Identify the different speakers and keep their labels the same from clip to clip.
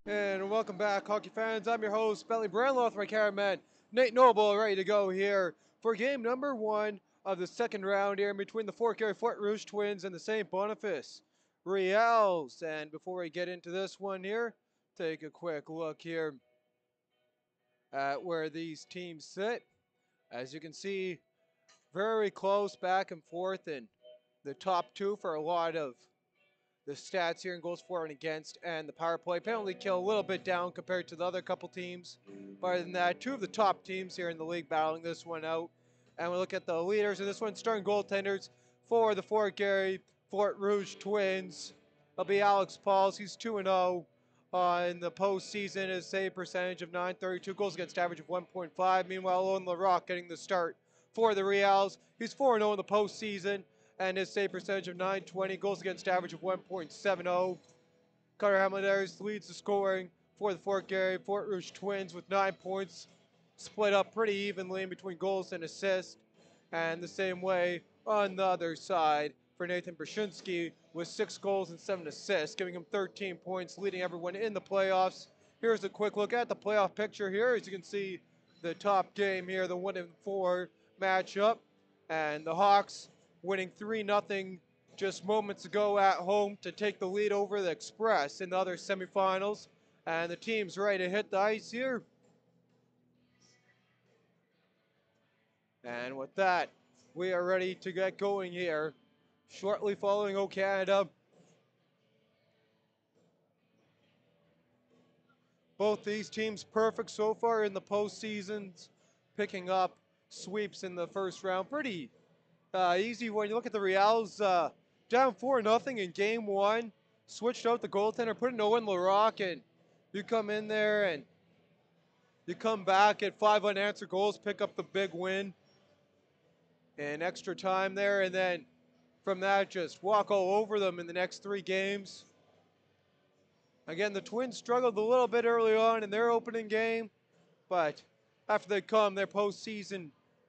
Speaker 1: And welcome back, hockey fans. I'm your host, Bentley, Brandt, with my cameraman, Nate Noble, ready to go here for game number 1 of the second round here between the Fort Garry Twins and the St. Boniface Riels. And before we get into this one here, take a quick look here at where these teams sit. As you can see, very close back and forth in the top two for a lot of the stats here in goals for and against, and the power play. Penalty kill a little bit down compared to the other couple teams. But other than that, two of the top teams here in the league battling this one out. And we look at the leaders of this one, starting goaltenders for the Fort Garry Fort Rouge Twins. It'll be Alex Pauls. He's 2-0 in the postseason. His save percentage of .932, goals against average of 1.5. Meanwhile, Owen LaRock getting the start for the Riels. He's 4-0 in the postseason, and his save percentage of .920, goals against average of 1.70. Carter Hamilton leads the scoring for the Fort Garry Fort Rouge Twins with 9 points, split up pretty evenly in between goals and assists. And the same way on the other side for Nathan Brzezinski with 6 goals and 7 assists, giving him 13 points, leading everyone in the playoffs. Here's a quick look at the playoff picture here. As you can see, the top game here, the 1-4 matchup, and the Hawks winning 3-0 just moments ago at home to take the lead over the Express in the other semifinals. And the team's ready to hit the ice here. And with that, we are ready to get going here. Shortly following O Canada, both these teams perfect so far in the postseasons, picking up sweeps in the first round. Pretty easy when you look at the Riels, down 4-0 in game one, switched out the goaltender, put in Owen LaRock, and you come in there and you come back at 5 unanswered goals, pick up the big win in extra time there, and then from that just walk all over them in the next 3 games. Again, the Twins struggled a little bit early on in their opening game, but after they calmed their postseason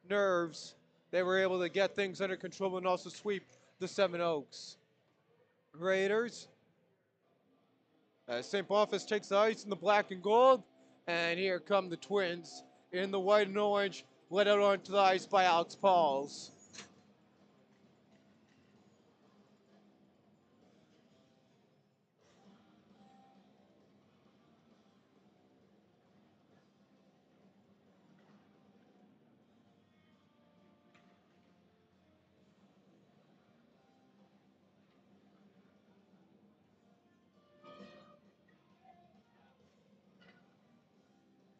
Speaker 1: nerves, they were able to get things under control and also sweep the Seven Oaks Raiders. St. Boniface takes the ice in the black and gold, and here come the Twins in the white and orange, led out onto the ice by Alex Pauls.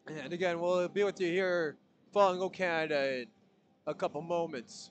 Speaker 1: And again, we'll be with you here following O Canada in a couple moments.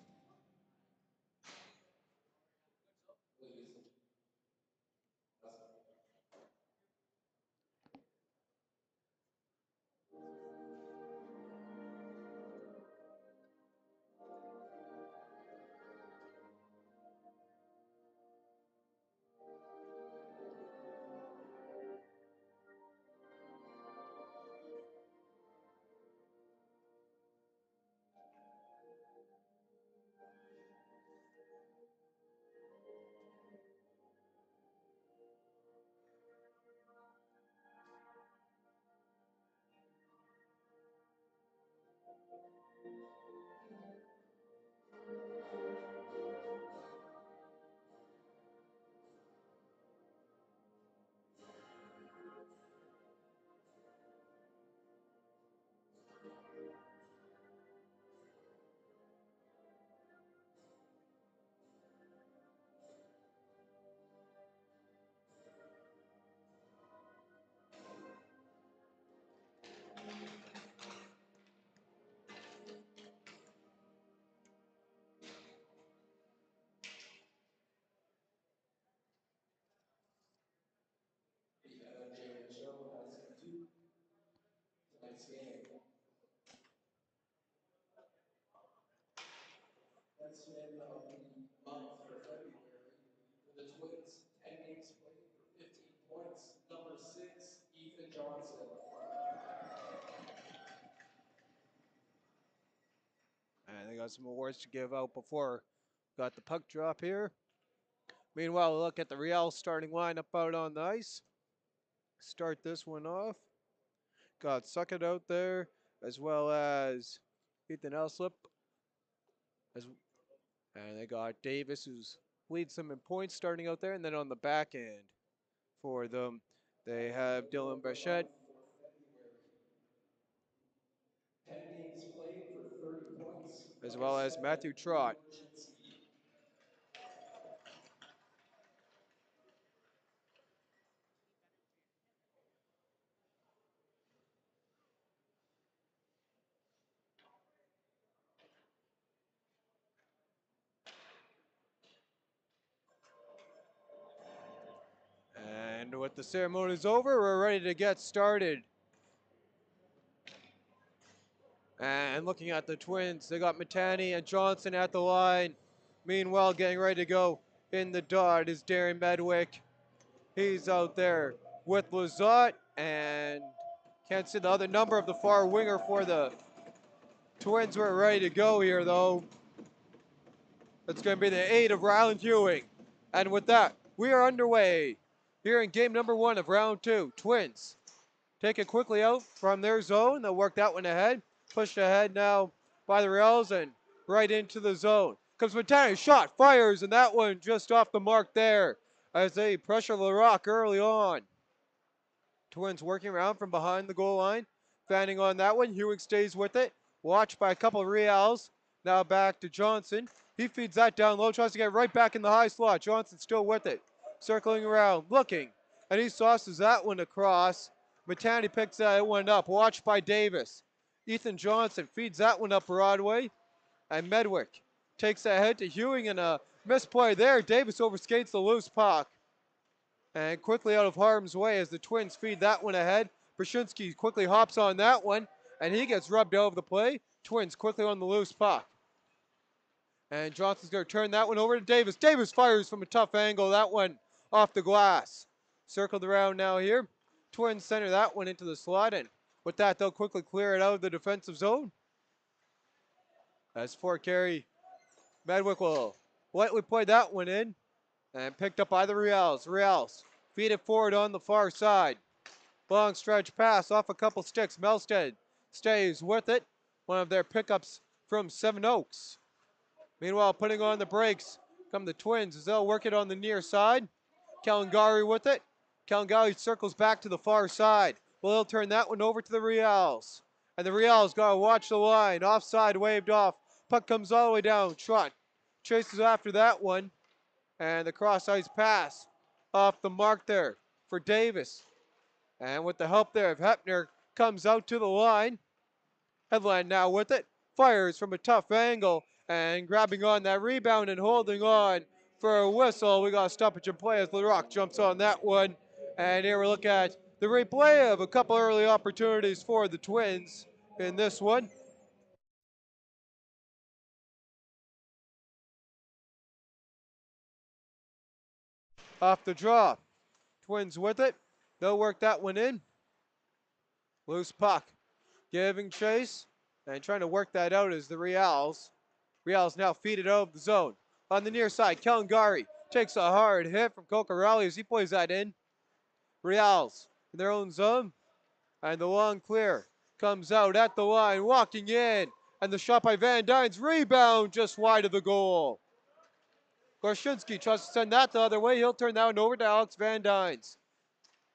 Speaker 1: And they got some awards to give out before got the puck drop here. Meanwhile, look at the Real starting lineup out on the ice. start this one off. Got Suckett out there, as well as Ethan Elslip. And they got Davis, who's leads them in points starting out there. And then on the back end for them, they have Dylan Bichette.
Speaker 2: 10 games played for 30 points.
Speaker 1: As well as Matthew Trott. And with the ceremonies over, we're ready to get started. And looking at the Twins, they got Matani and Johnson at the line. Meanwhile, getting ready to go in the dot is Darren Medwick. He's out there with Lizotte, and can't see the other number of the far winger for the Twins. We're ready to go here, though. It's going to be the 8 of Ryland Ewing. And with that, we are underway here in game number 1 of round 2. Twins take it quickly out from their zone. They'll work that one ahead. Pushed ahead now by the Riels and right into the zone. Comes Matani, shot, fires, and that one just off the mark there as they pressure LaRock early on. Twins working around from behind the goal line. Fanning on that one. Ewing stays with it. Watched by a couple of Riels. Now back to Johnson. He feeds that down low. Tries to get right back in the high slot. Johnson still with it. Circling around. Looking. And he sauces that one across. Matani picks that one up. Watched by Davis. Ethan Johnson feeds that one up Broadway. And Medwick takes ahead to Ewing, and a misplay there. Davis overskates the loose puck. And quickly out of harm's way as the Twins feed that one ahead. Brzezinski quickly hops on that one, and he gets rubbed out of the play. Twins quickly on the loose puck. And Johnson's going to turn that one over to Davis. Davis fires from a tough angle. That one off the glass. Circled around now here. Twins center that one into the slot, and with that, they'll quickly clear it out of the defensive zone. As Fort Garry, Medwick will lightly play that one in. And picked up by the Riels. Riels feed it forward on the far side. Long stretch pass off a couple sticks. Melstead stays with it. One of their pickups from Seven Oaks. Meanwhile, putting on the brakes come the Twins as they'll work it on the near side. Kalangari with it. Kalangari circles back to the far side. Well, he'll turn that one over to the Riels. And the Riels got to watch the line. Offside waved off. Puck comes all the way down. Trott chases after that one. And the cross-ice pass off the mark there for Davis. And with the help there of Hepner, comes out to the line. Headland now with it. Fires from a tough angle. And grabbing on that rebound and holding on for a whistle. We got a stoppage in play as LaRock jumps on that one. And here we look at the replay of a couple early opportunities for the Twins in this one. Off the draw. Twins with it. They'll work that one in. Loose puck. Giving chase. And trying to work that out is the Riels. Riels now feed it out of the zone. On the near side, Kalangari takes a hard hit from Kokarali as he plays that in. Riels in their own zone. And the long clear comes out at the line, walking in. And the shot by Van Dyne's rebound just wide of the goal. Gorshinsky tries to send that the other way. He'll turn that one over to Alex Van Dynes.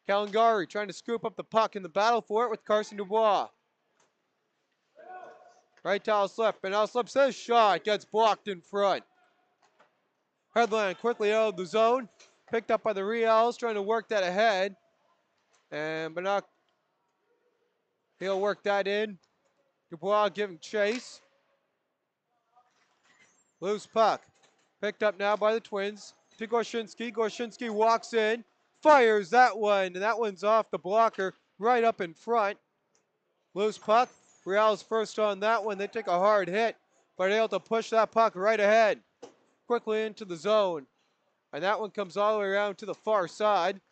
Speaker 1: Kalangari trying to scoop up the puck in the battle for it with Carson Dubois. Right to Alslip, and Alslip says shot, gets blocked in front. Headland quickly out of the zone, picked up by the Riels, trying to work that ahead. And Bannock, he'll work that in. Dubois giving chase. Loose puck, picked up now by the Twins to Gorshinsky. Gorshinsky walks in, fires that one, and that one's off the blocker right up in front. Loose puck. Riels first on that one. They take a hard hit, but able to push that puck right ahead. Quickly into the zone. And that one comes all the way around to the far side.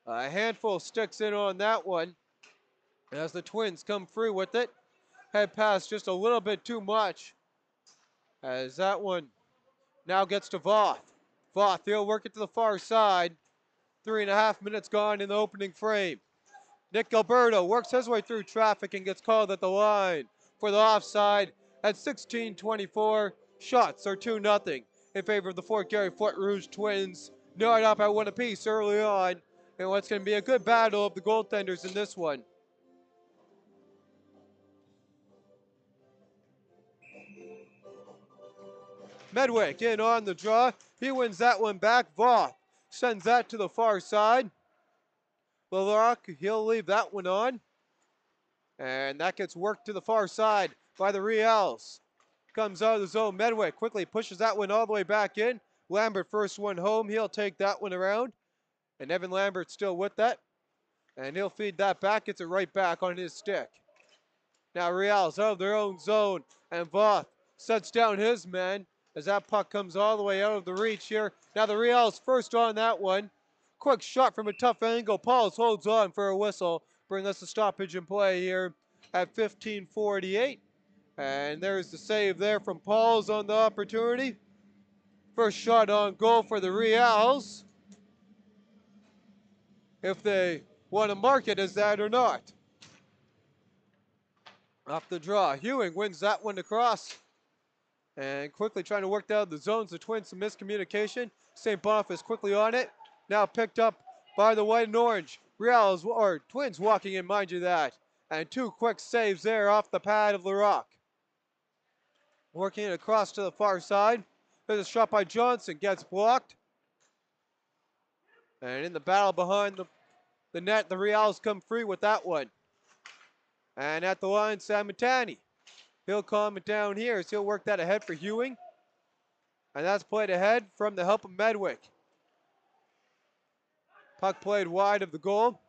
Speaker 1: A handful of sticks in on that one. As the Twins come free with it. Head pass just a little bit too much. As that one now gets to Voth. Voth, he'll work it to the far side. 3.5 minutes gone in the opening frame. Nick Gilberto works his way through traffic and gets called at the line for the offside at 16:24. Shots are 2-0 in favor of the Fort Garry Fort Rouge Twins. Knotted up at one apiece early on, and what's going to be a good battle of the goaltenders in this one. Medwick in on the draw. He wins that one back. Voth sends that to the far side. LaRock, he'll leave that one on. And that gets worked to the far side by the Riels. Comes out of the zone. Medwick quickly pushes that one all the way back in. Lambert first one home. He'll take that one around. And Evan Lambert still with that. And he'll feed that back. Gets it right back on his stick. Now Riels out of their own zone. And Voth sets down his men as that puck comes all the way out of the reach here. Now the Riels first on that one. Quick shot from a tough angle. Pauls holds on for a whistle. Bring us a stoppage in play here at 15:48. And there's the save there from Pauls on the opportunity. First shot on goal for the Riels. If they want to mark it as that or not. Off the draw. Hewing wins that one across. And quickly trying to work down the zones. The Twins, some miscommunication. St. Boniface quickly on it. Now picked up by the white and orange. Riels, or Twins walking in, mind you that. And two quick saves there off the pad of LaRock. Working it across to the far side. There's a shot by Johnson. Gets blocked. And in the battle behind the net, the Riels come free with that one. And at the line, Samatani. He'll calm it down here as he'll work that ahead for Hewing. And that's played ahead from the help of Medwick. Puck played wide of the goal.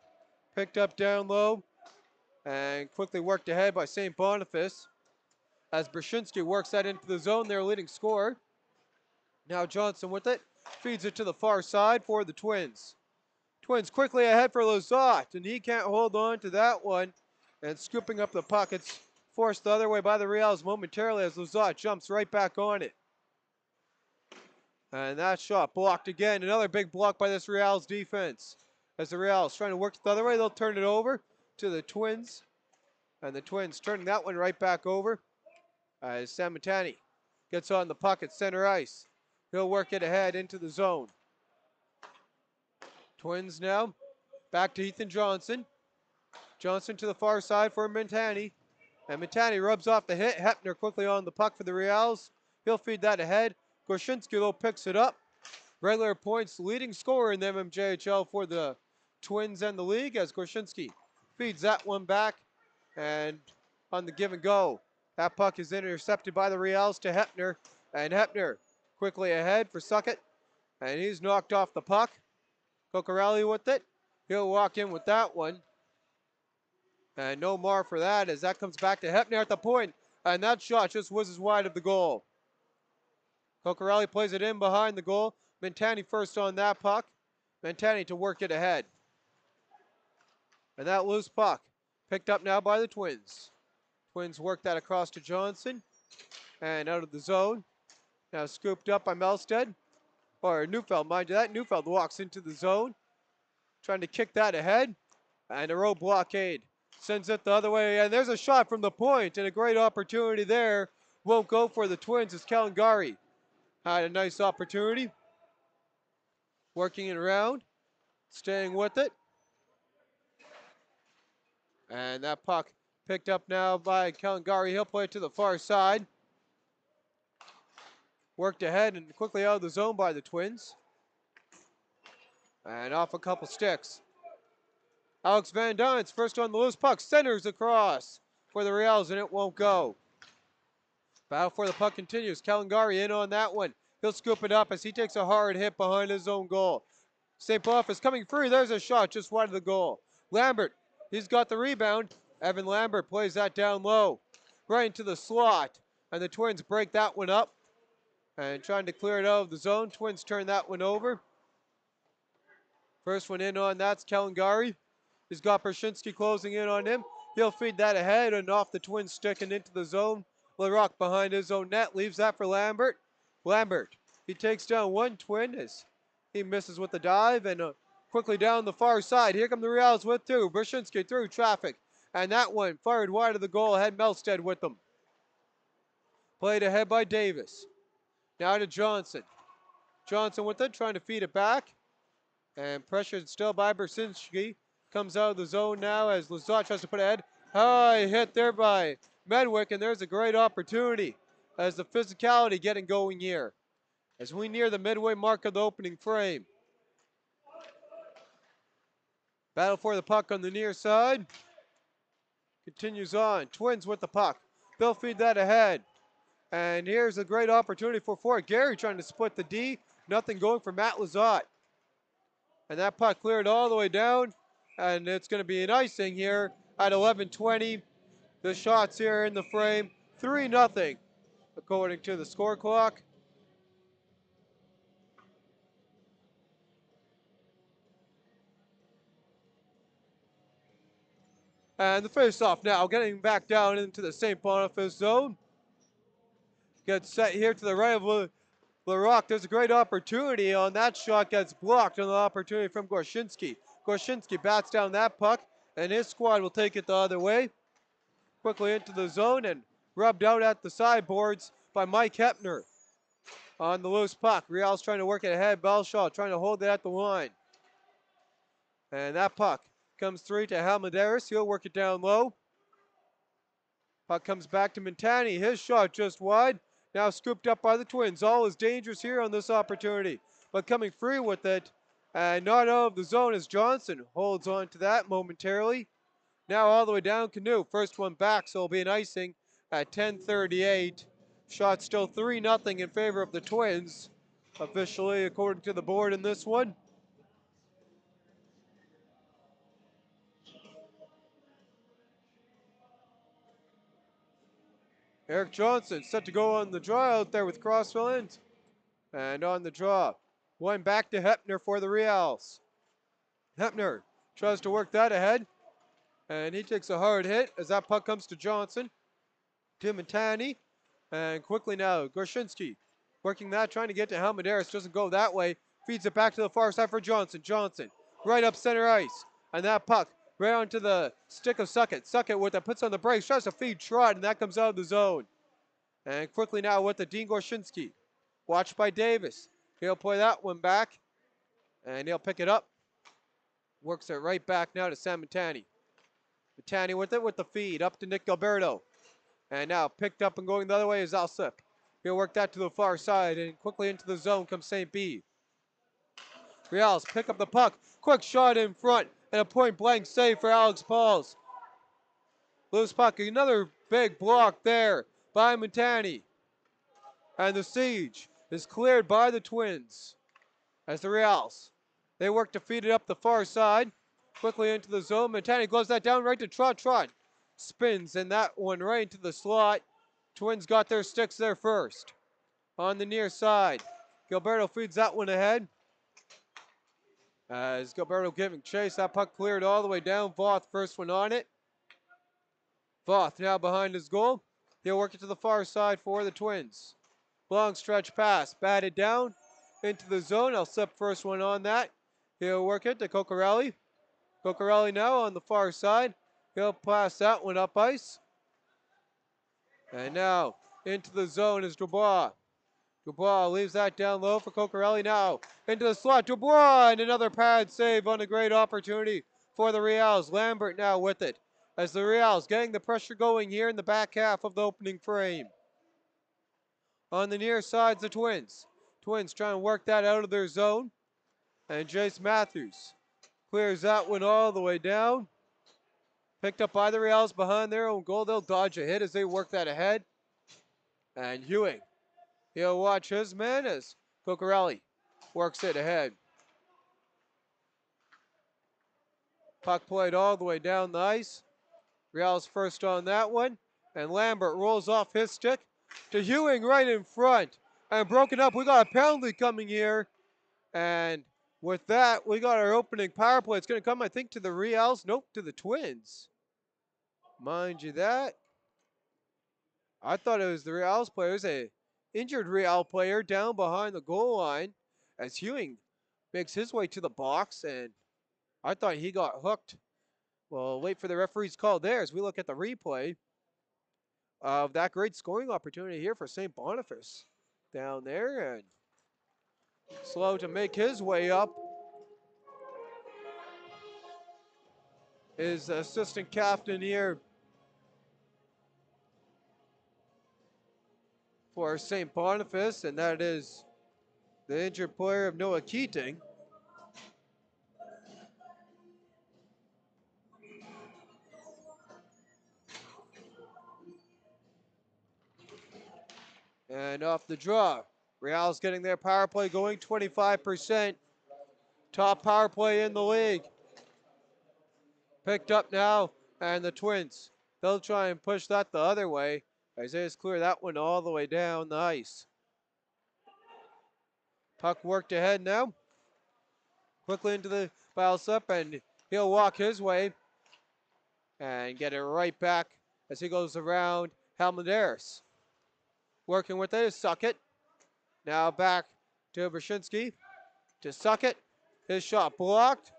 Speaker 1: Picked up down low. And quickly worked ahead by St. Boniface. As Brzezinski works that into the zone, their leading scorer. Now Johnson with it. Feeds it to the far side for the Twins. Twins quickly ahead for Lazat. And he can't hold on to that one. And scooping up the puck. It's forced the other way by the Riels momentarily as Lazat jumps right back on it. And that shot blocked again. Another big block by this Riels defense. As the Riels trying to work it the other way, they'll turn it over to the Twins. And the Twins turning that one right back over. As Samatani gets on the puck at center ice. He'll work it ahead into the zone. Twins now back to Ethan Johnson. Johnson to the far side for Mintani. And Mintani rubs off the hit. Hepner quickly on the puck for the Riels. He'll feed that ahead. Gorshinsky though picks it up. Regular points leading scorer in the mmjhl for the Twins and the league as Gorshinsky feeds that one back. And on the give and go, that puck is intercepted by the Riels to Hepner. And Hepner quickly ahead for Suckett. And he's knocked off the puck. Cocorelli with it. He'll walk in with that one. And no more for that as that comes back to Hepner at the point. And that shot just whizzes wide of the goal. Cocorelli plays it in behind the goal. Mintani first on that puck. Mintani to work it ahead. And that loose puck picked up now by the Twins. Twins work that across to Johnson. And out of the zone. Now scooped up by Melstead. Or Neufeld, mind you that. Neufeld walks into the zone. Trying to kick that ahead. And a row blockade. Sends it the other way. And there's a shot from the point. And a great opportunity there. Won't go for the Twins as Kalangari had a nice opportunity. Working it around. Staying with it. And that puck picked up now by Kalangari. He'll play it to the far side. Worked ahead and quickly out of the zone by the Twins. And off a couple sticks. Alex Van Dyne's first on the loose puck. Centers across for the Riels and it won't go. Battle for the puck continues. Kalangari in on that one. He'll scoop it up as he takes a hard hit behind his own goal. St. Boniface coming free. There's a shot just wide of the goal. Lambert, he's got the rebound. Evan Lambert plays that down low. Right into the slot. And the Twins break that one up. And trying to clear it out of the zone. Twins turn that one over. First one in on that's Kalangari. He's got Brzezinski closing in on him. He'll feed that ahead and off the Twins stick and into the zone. LaRock behind his own net. Leaves that for Lambert. Lambert, he takes down one Twin as he misses with the dive and quickly down the far side. Here come the Riels with two. Brzezinski through traffic. And that one fired wide of the goal. Had Melstead with them. Played ahead by Davis. Now to Johnson. Johnson with it, trying to feed it back. And pressured still by Brzezinski. Comes out of the zone now as Lazat tries to put ahead. High hit there by Medwick, and there's a great opportunity as the physicality getting going here. As we near the midway mark of the opening frame. Battle for the puck on the near side. Continues on. Twins with the puck. They'll feed that ahead. And here's a great opportunity for Fort Garry trying to split the D. Nothing going for Matt Lazat. And that puck cleared all the way down. And it's going to be an icing here at 11:20. The shots here in the frame. 3-0 according to the score clock. And the face-off now getting back down into the St. Boniface zone. Gets set here to the right of LaRock. There's a great opportunity on that shot. Gets blocked on the opportunity from Gorshinsky. Gorshinsky bats down that puck, and his squad will take it the other way. Quickly into the zone and rubbed out at the sideboards by Mike Hepner. On the loose puck. Riels trying to work it ahead. Belshaw trying to hold it at the line. And that puck comes through to Halmadaris. He'll work it down low. Puck comes back to Montani. His shot just wide. Now scooped up by the Twins. All is dangerous here on this opportunity. But coming free with it. And not out of the zone as Johnson holds on to that momentarily. Now all the way down Canoe. First one back, so it'll be an icing at 10:38. Shot still 3-0 in favor of the Twins. Officially, according to the board in this one. Eric Johnson set to go on the draw out there with Crossland. And on the draw. One back to Hepner for the Riels. Hepner tries to work that ahead. And he takes a hard hit as that puck comes to Johnson. To Montani. And quickly now, Gorshinsky working that, trying to get to Halmadaris. Doesn't go that way. Feeds it back to the far side for Johnson. Johnson right up center ice. And that puck right onto the stick of Suckett. Suckett with it, puts on the brakes, tries to feed Trot, and that comes out of the zone. And quickly now with the Dean Gorshinsky. Watched by Davis. He'll play that one back. And he'll pick it up. Works it right back now to Sam Montani. Montani with it with the feed. Up to Nick Gilberto. And now picked up and going the other way is Alsip. He'll work that to the far side. And quickly into the zone comes St. B. Riels pick up the puck. Quick shot in front. And a point blank save for Alex Pauls. Loose puck. Another big block there by Montani. And the siege is cleared by the Twins. As the Riels, they work to feed it up the far side. Quickly into the zone. Montani gloves that down right to Trot. Trot spins and that one right into the slot. Twins got their sticks there first. On the near side. Gilberto feeds that one ahead. As Gilberto giving chase. That puck cleared all the way down. Voth first one on it. Voth now behind his goal. He'll work it to the far side for the Twins. Long stretch pass. Batted down into the zone. I'll slip first one on that. He'll work it to Cocorelli. Cocorelli now on the far side. He'll pass that one up ice. And now into the zone is Dubois. Dubois leaves that down low for Cocorelli now. Into the slot. Dubois and another pad save on a great opportunity for the Riels. Lambert now with it. As the Riels getting the pressure going here in the back half of the opening frame. On the near sides, the Twins. Twins trying to work that out of their zone. And Jace Matthews clears that one all the way down. Picked up by the Riels behind their own goal. They'll dodge a hit as they work that ahead. And Ewing, he'll watch his man as Cocorelli works it ahead. Puck played all the way down the ice. Riels first on that one. And Lambert rolls off his stick to Ewing right in front. And broken up. We got a penalty coming here. And with that, we got our opening power play. It's going to come, I think, to the Riels. Nope, to the Twins. Mind you that. I thought it was the Riels player. It was a injured Riel player down behind the goal line as Ewing makes his way to the box and I thought he got hooked. Well, wait for the referee's call there as we look at the replay of that great scoring opportunity here for St. Boniface. Down there and slow to make his way up is assistant captain here for St. Boniface, and that is the injured player of Noah Keating. And off the draw, Riels getting their power play going, 25%. Top power play in the league. Picked up now, and the Twins, they'll try and push that the other way. Isaiah's clear that one all the way down the ice. Puck worked ahead now. Quickly into the bounce up, and he'll walk his way and get it right back as he goes around Halmadaris. Working with it is Suckett. Now back to Brzezinski to Suckett. His shot blocked.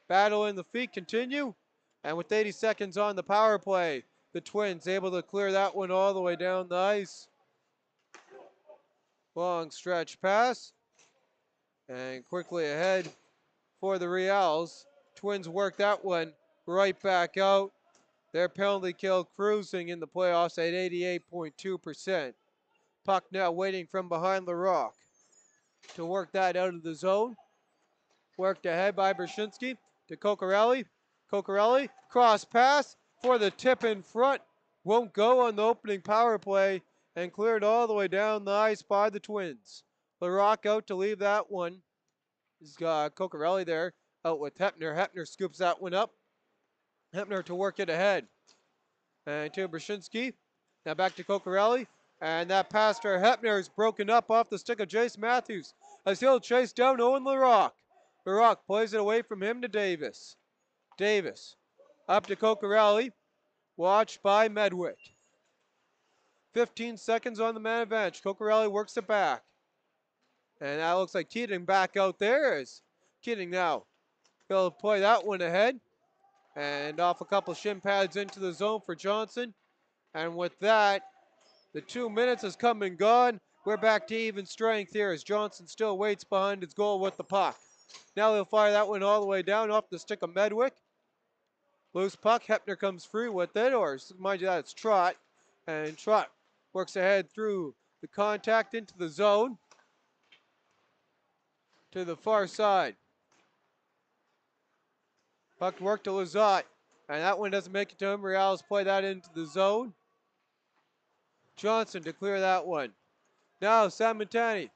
Speaker 1: Battle in the feet continue. And with 80 seconds on the power play, the Twins able to clear that one all the way down the ice. Long stretch pass. And quickly ahead for the Riels. Twins work that one right back out. Their penalty kill cruising in the playoffs at 88.2%. Puck now waiting from behind the rock to work that out of the zone. Worked ahead by Brzezinski to Kokorelli. Kokorelli, cross pass for the tip in front. Won't go on the opening power play and cleared all the way down the ice by the Twins. LaRock out to leave that one. He's got Kokorelli there out with Hepner. Hepner scoops that one up. Hepner to work it ahead. And to Brzezinski. Now back to Kokorelli. And that pass to Hepner is broken up off the stick of Jace Matthews as he'll chase down Owen LaRock. LaRock plays it away from him to Davis. Davis up to Kokorelli. Watched by Medwick. 15 seconds on the man advantage. Kokorelli works it back. And that looks like Keating back out there. As Keating now, he'll play that one ahead. And off a couple shin pads into the zone for Johnson. And with that, the 2 minutes has come and gone. We're back to even strength here as Johnson still waits behind his goal with the puck. Now he'll fire that one all the way down off the stick of Medwick. Loose puck, Hepner comes free with it, or mind you that it's Trott. And Trott works ahead through the contact into the zone. To the far side. Puck work to Lizotte. And that one doesn't make it to him. Riels play that into the zone. Johnson to clear that one. Now Samantani.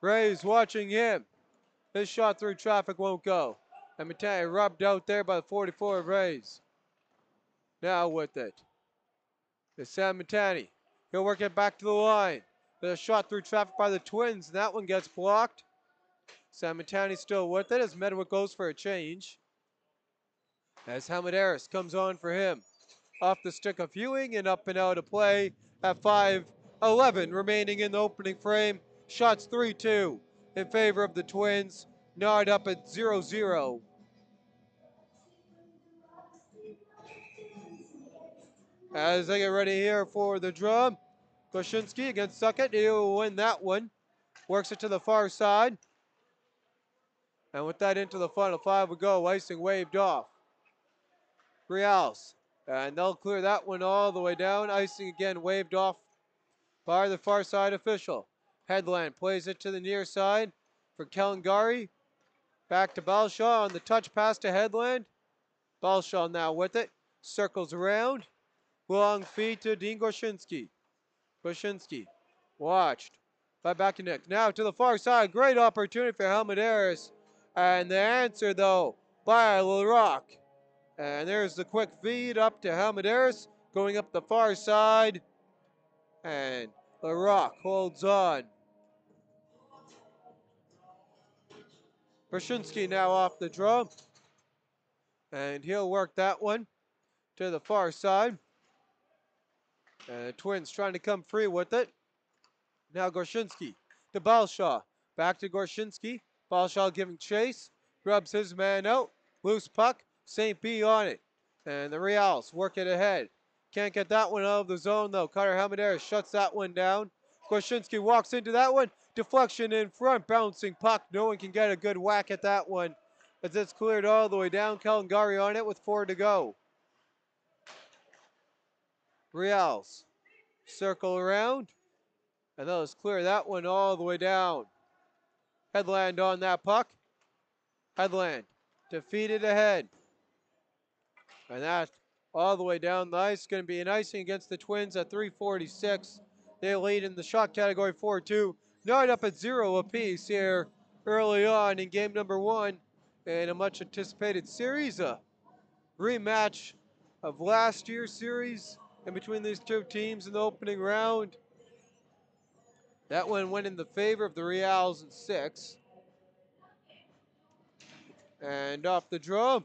Speaker 1: Ray's watching him. His shot through traffic won't go. And Matani rubbed out there by the 44 of Rays. Now with it. It's Samantani. He'll work it back to the line. There's a shot through traffic by the Twins, and that one gets blocked. Samantani still with it as Medwick goes for a change. As Halmadaris comes on for him. Off the stick of Ewing and up and out of play at 5:11 remaining in the opening frame. Shots 3-2 in favor of the Twins. Gnawed up at 0-0. As they get ready here for the draw, Koshinski against Suckett. He'll win that one. Works it to the far side. And with that into the final five we go. Icing waved off. Riels. And they'll clear that one all the way down. Icing again waved off by the far side official. Headland plays it to the near side for Kalengari. Back to Balshaw on the touch pass to Headland. Balshaw now with it. Circles around. Long feed to Dean Gorszynski. Gorszynski watched by Bakunik. Now to the far side. Great opportunity for Halmadaris. And the answer though by LaRock. And there's the quick feed up to Halmadaris. Going up the far side. And LaRock holds on. Brzezinski now off the draw. And he'll work that one to the far side. And the Twins trying to come free with it. Now Gorszynski to Balshaw. Back to Gorszynski. Balshaw giving chase. Grubs his man out. Loose puck, St. B on it. And the Riels work it ahead. Can't get that one out of the zone though. Carter Helmadaris shuts that one down. Gorszynski walks into that one. Deflection in front, bouncing puck. No one can get a good whack at that one as it's cleared all the way down. Kalangari on it with 4 to go. Riels circle around, and they'll just clear that one all the way down. Headland on that puck. Headland defeated ahead. And that all the way down the ice. Going to be an icing against the Twins at 3:46. They lead in the shot category 4-2. Not up at 0 apiece here early on in game number 1 in a much anticipated series. A rematch of last year's series in between these two teams in the opening round. That one went in the favor of the Riels in 6. And off the draw,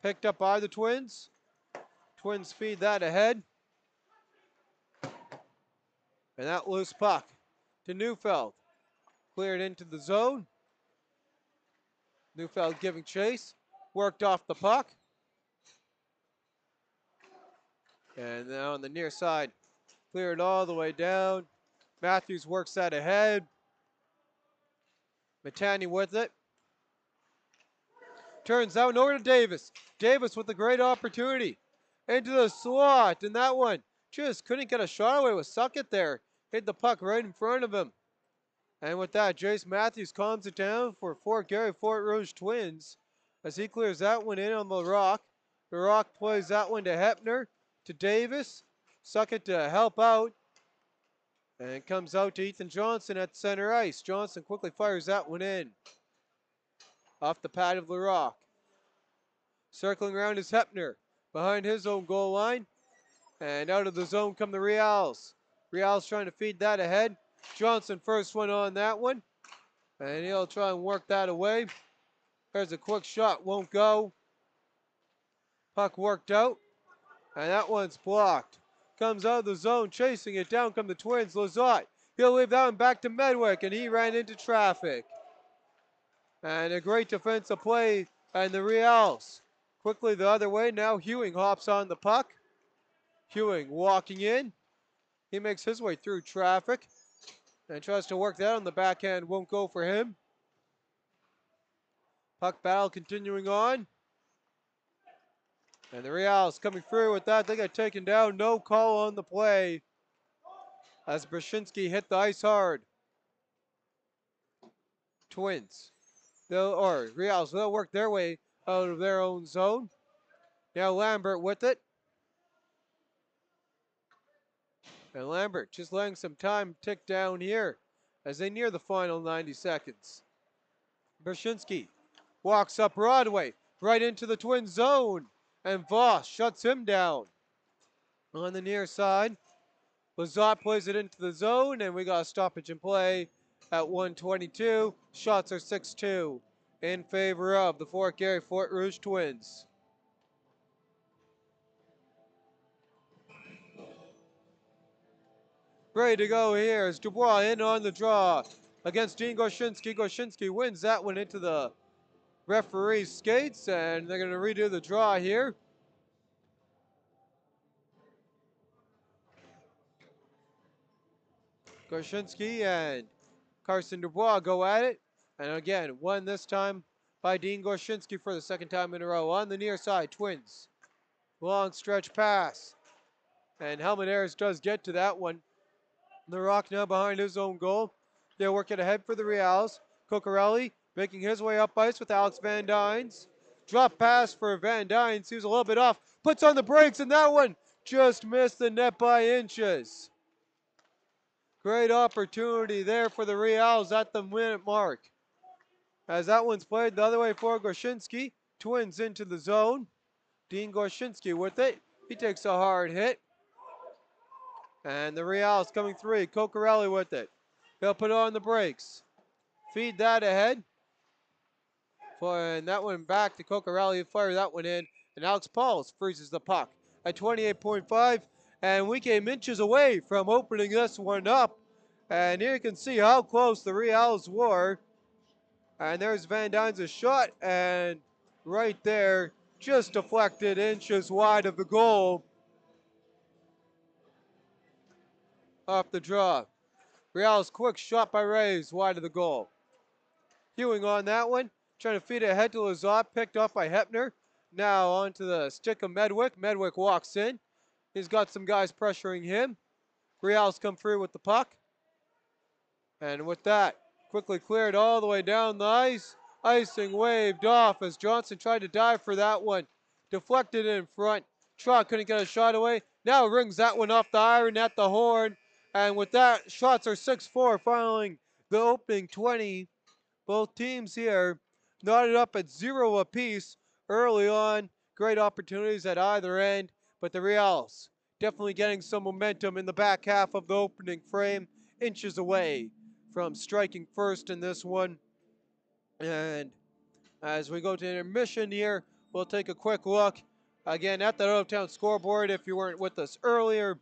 Speaker 1: picked up by the Twins. Twins feed that ahead. And that loose puck to Neufeld. Cleared into the zone. Neufeld giving chase. Worked off the puck. And now on the near side, cleared all the way down. Matthews works that ahead. Matani with it. Turns out over to Davis. Davis with a great opportunity. Into the slot, and that one just couldn't get a shot away with Suckett there. Hit the puck right in front of him. And with that, Jace Matthews calms it down for Fort Garry Fort Rouge Twins as he clears that one in on the Rock. The Rock plays that one to Hepner, to Davis. Suckett to help out. And it comes out to Ethan Johnson at center ice. Johnson quickly fires that one in. Off the pad of the Rock. Circling around is Hepner. Behind his own goal line. And out of the zone come the Riels. Riels trying to feed that ahead. Johnson first one on that one. And he'll try and work that away. There's a quick shot, won't go. Puck worked out. And that one's blocked. Comes out of the zone, chasing it down come the Twins. Lizotte. He'll leave that one back to Medwick, and he ran into traffic. And a great defensive play, and the Riels quickly the other way. Now Hewing hops on the puck. Hewing walking in. He makes his way through traffic and tries to work that on the backhand. Won't go for him. Puck battle continuing on. And the Riels coming through with that. They got taken down. No call on the play as Brzezinski hit the ice hard. Twins. Riels, they'll work their way out of their own zone. Now Lambert with it. And Lambert just letting some time tick down here as they near the final 90 seconds. Brzezinski walks up Broadway, right into the Twins zone. And Voss shuts him down. On the near side, Lizotte plays it into the zone, and we got a stoppage in play at 1:22. Shots are 6-2 in favor of the Fort Garry Fort Rouge Twins. Ready to go here is Dubois in on the draw against Dean Gorszynski. Gorszynski wins that one into the referee's skates, and they're going to redo the draw here. Gorszynski and Carson Dubois go at it. And again, won this time by Dean Gorszynski for the second time in a row. On the near side, Twins. Long stretch pass. And Helmadaris does get to that one. The Rock now behind his own goal. They're working ahead for the Riels. Cocorelli making his way up ice with Alex Van Dynes. Drop pass for Van Dynes. He was a little bit off. Puts on the brakes, and that one just missed the net by inches. Great opportunity there for the Riels at the minute mark. As that one's played the other way for Gorszynski. Twins into the zone. Dean Gorszynski with it. He takes a hard hit. And the Riels coming through. Cocorelli with it. He'll put on the brakes. Feed that ahead. And that one back to Cocorelli. Fire that one in. And Alex Pauls freezes the puck at 28.5. And we came inches away from opening this one up. And here you can see how close the Riels were. And there's Van Dynes' shot. And right there, just deflected inches wide of the goal off the draw. Riels, quick shot by Rays, wide of the goal. Hewing on that one, trying to feed it ahead to Lazat, picked up by Hepner. Now onto the stick of Medwick. Medwick walks in. He's got some guys pressuring him. Riels come through with the puck. And with that, quickly cleared all the way down the ice. Icing waved off as Johnson tried to dive for that one. Deflected in front. Trot couldn't get a shot away. Now rings that one off the iron at the horn. And with that, shots are 6-4 following the opening 20. Both teams here knotted up at 0 apiece early on. Great opportunities at either end, but the Riels definitely getting some momentum in the back half of the opening frame, inches away from striking first in this one. And as we go to intermission here, we'll take a quick look again at the out-of-town scoreboard if you weren't with us earlier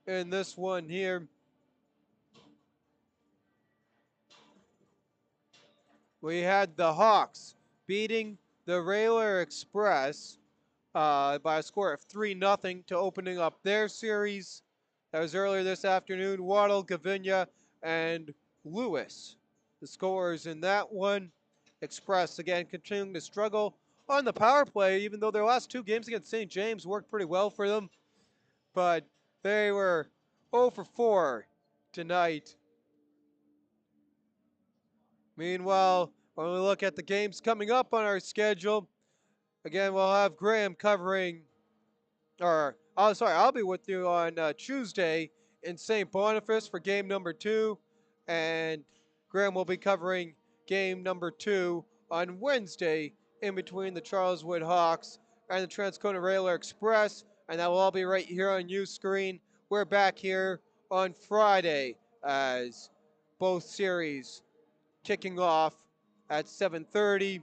Speaker 1: in this one here. We had the Hawks beating the Railer Express by a score of 3-0 to opening up their series. That was earlier this afternoon. Waddle, Gavinia, and Lewis, the scorers in that one. Express, again, continuing to struggle on the power play, even though their last two games against St. James worked pretty well for them. But they were 0 for 4 tonight. Meanwhile, when we look at the games coming up on our schedule, again, we'll have Graham covering, I'll be with you on Tuesday in St. Boniface for game number 2, and Graham will be covering game number 2 on Wednesday in between the Charleswood Hawks and the Transcona Railer Express, and that will all be right here on U-Screen. We're back here on Friday as both series kicking off at 7:30,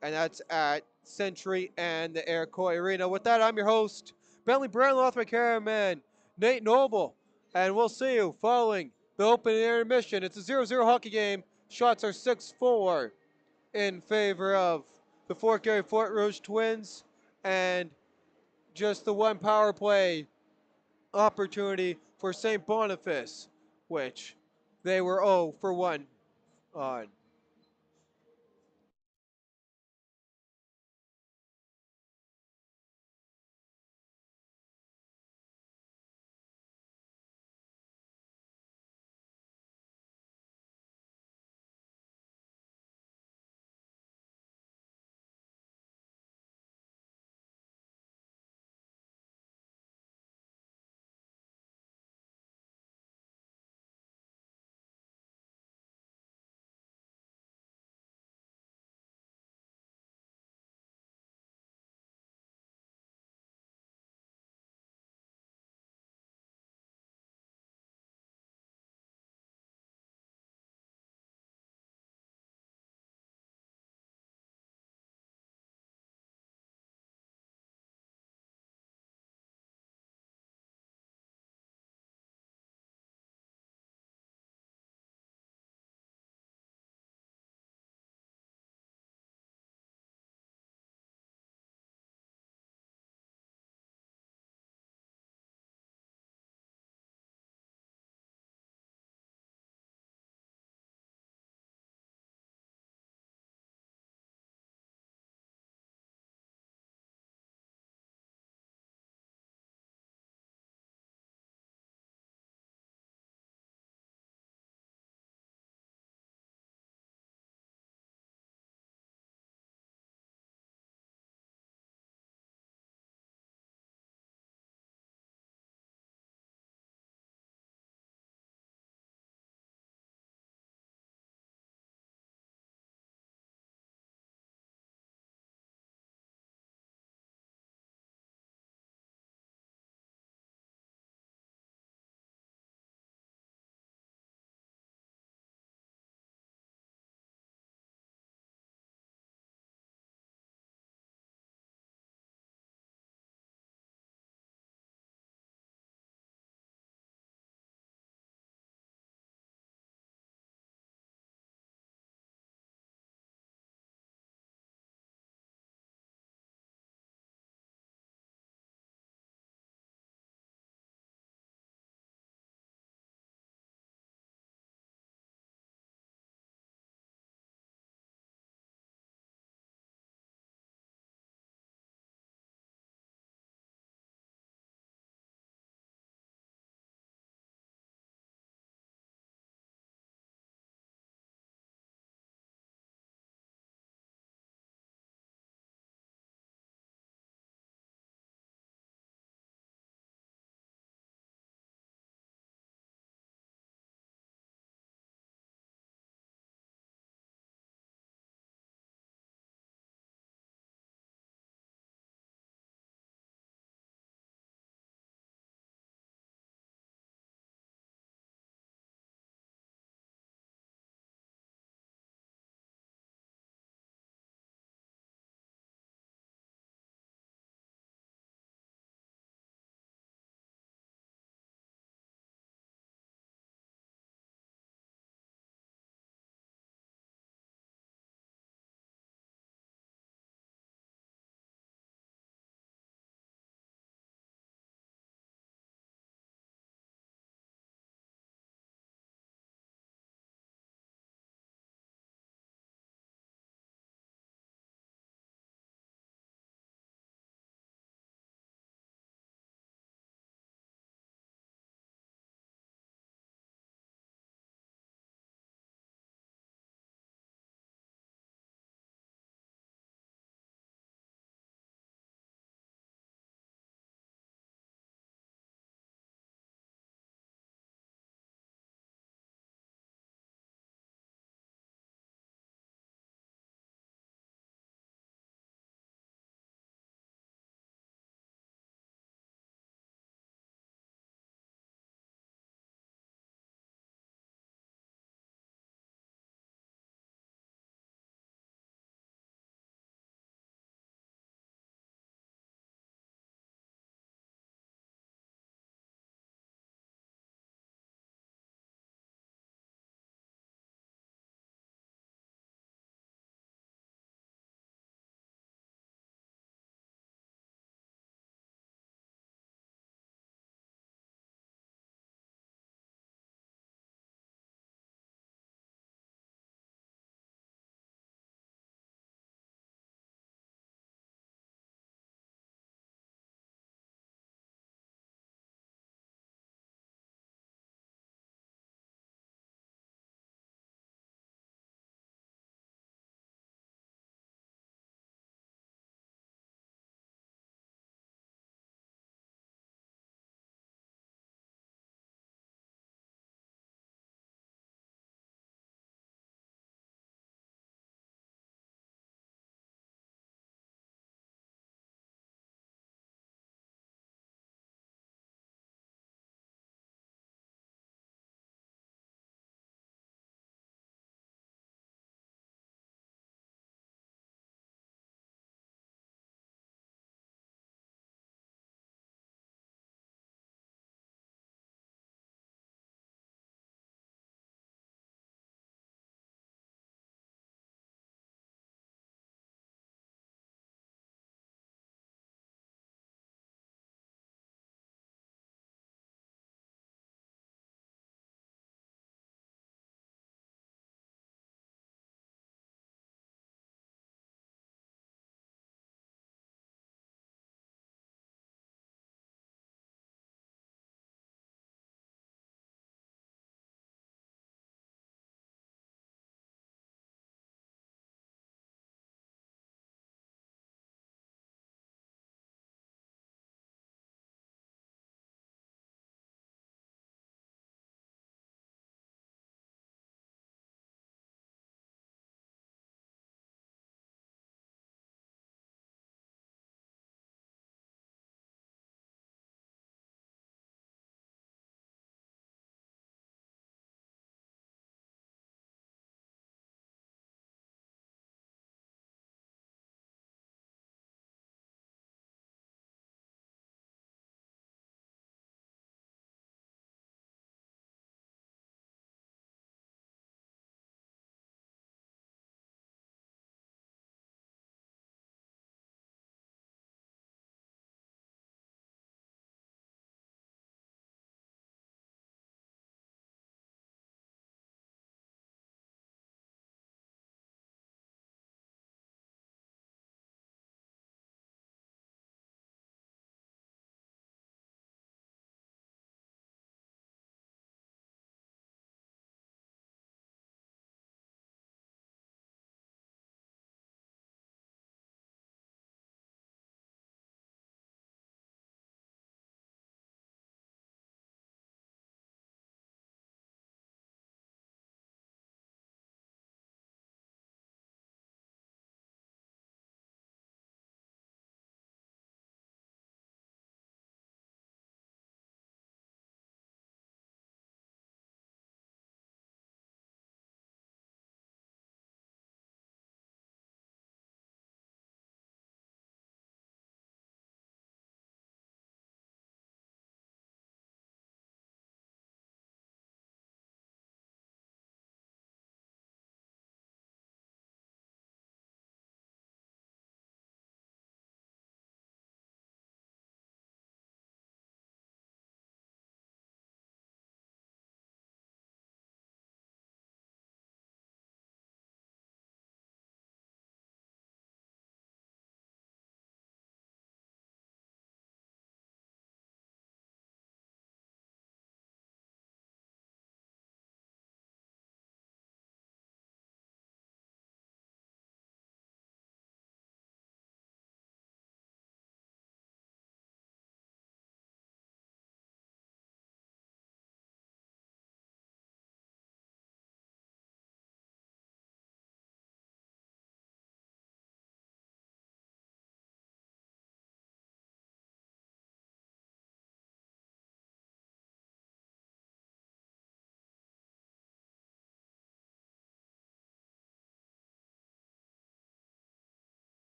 Speaker 1: and that's at Century and the Iroquois Arena. With that, I'm your host, Bentley, Brandt, my cameraman, Nate Noble, and we'll see you following the opening intermission. It's a 0-0 hockey game. Shots are 6-4 in favor of the Fort Garry Fort Rouge Twins, and just the one power play opportunity for St. Boniface, which they were 0 for 1 on.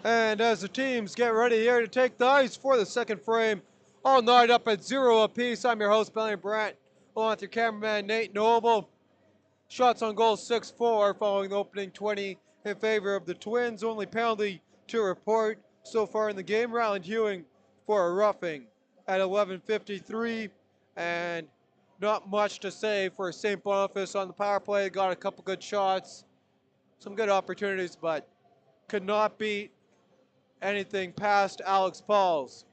Speaker 1: And as the teams get ready here to take the ice for the second frame, all knotted up at 0 apiece. I'm your host, Brandt, along with your cameraman, Nate Noble. Shots on goal 6-4 following the opening 20 in favor of the Twins. Only penalty to report so far in the game. Ryland Hewing for a roughing at 11:53. And not much to say for St. Boniface on the power play. Got a couple good shots, some good opportunities, but could not beat anything past Alex Pauls.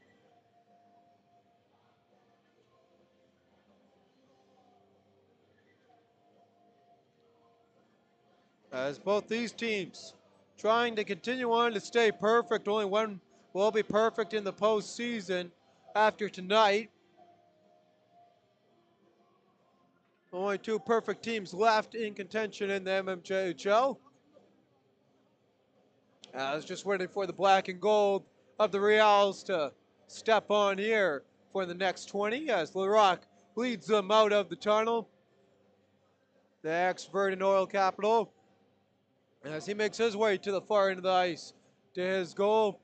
Speaker 1: As both these teams trying to continue on to stay perfect. Only one will be perfect in the postseason after tonight. Only two perfect teams left in contention in the mmjhl. I was just waiting for the black and gold of the Riels to step on here for the next 20 as LaRock leads them out of the tunnel. The ex-Verdant Oil capital as he makes his way to the far end of the ice to his goal.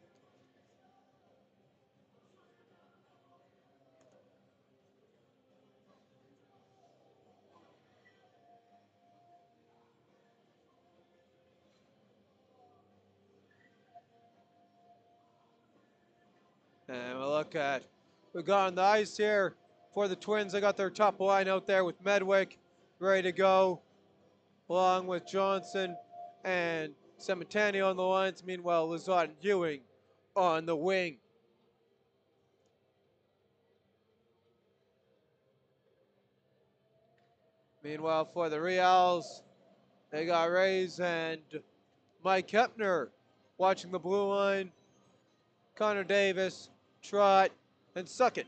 Speaker 1: And we got on the ice here for the Twins. They got their top line out there with Medwick ready to go, along with Johnson and Cementani on the lines. Meanwhile, Lazat and Ewing on the wing. Meanwhile, for the Riels, they got Rays and Mike Hepner watching the blue line. Connor Davis, Trott, and Suckett.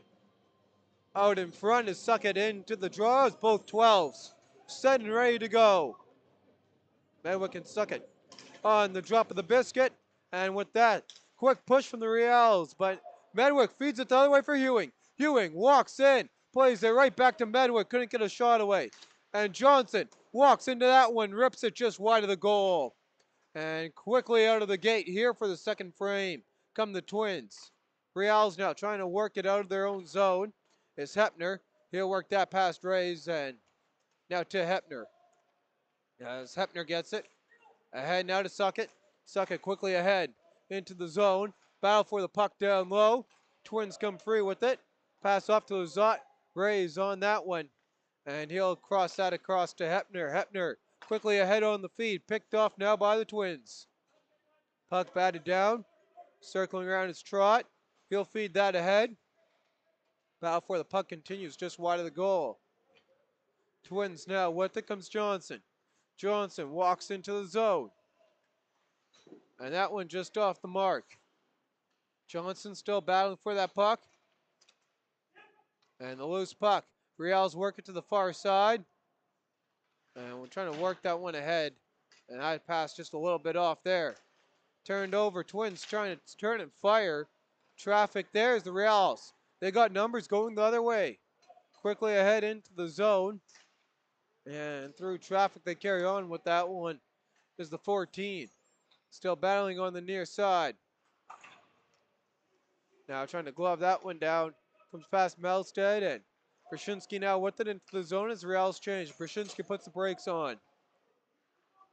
Speaker 1: Out in front is Suckett into the draws, both 12s. Set and ready to go. Medwick and Suckett on the drop of the biscuit. And with that, quick push from the Riels. But Medwick feeds it the other way for Ewing. Ewing walks in, plays it right back to Medwick. Couldn't get a shot away. And Johnson walks into that one, rips it just wide of the goal. And quickly out of the gate here for the second frame come the Twins. Riels now trying to work it out of their own zone. Is Hepner. He'll work that past Rays and now to Hepner. As Hepner gets it. Ahead now to Suckett. Suckett quickly ahead into the zone. Battle for the puck down low. Twins come free with it. Pass off to Lazat. Rays on that one. And he'll cross that across to Hepner. Hepner quickly ahead on the feed. Picked off now by the Twins. Puck batted down. Circling around his Trot. He'll feed that ahead. Battle for the puck continues just wide of the goal. Twins now with it comes Johnson. Johnson walks into the zone. And that one just off the mark. Johnson still battling for that puck. And the loose puck. Riels work it to the far side. And we're trying to work that one ahead. And I passed just a little bit off there. Turned over. Twins trying to turn and fire. Traffic there is the Riels. They got numbers going the other way. Quickly ahead into the zone. And through traffic they carry on with that one. Is the 14. Still battling on the near side. Now trying to glove that one down. Comes past Melstead and Brzezinski now with it into the zone as Riels change. Brzezinski puts the brakes on.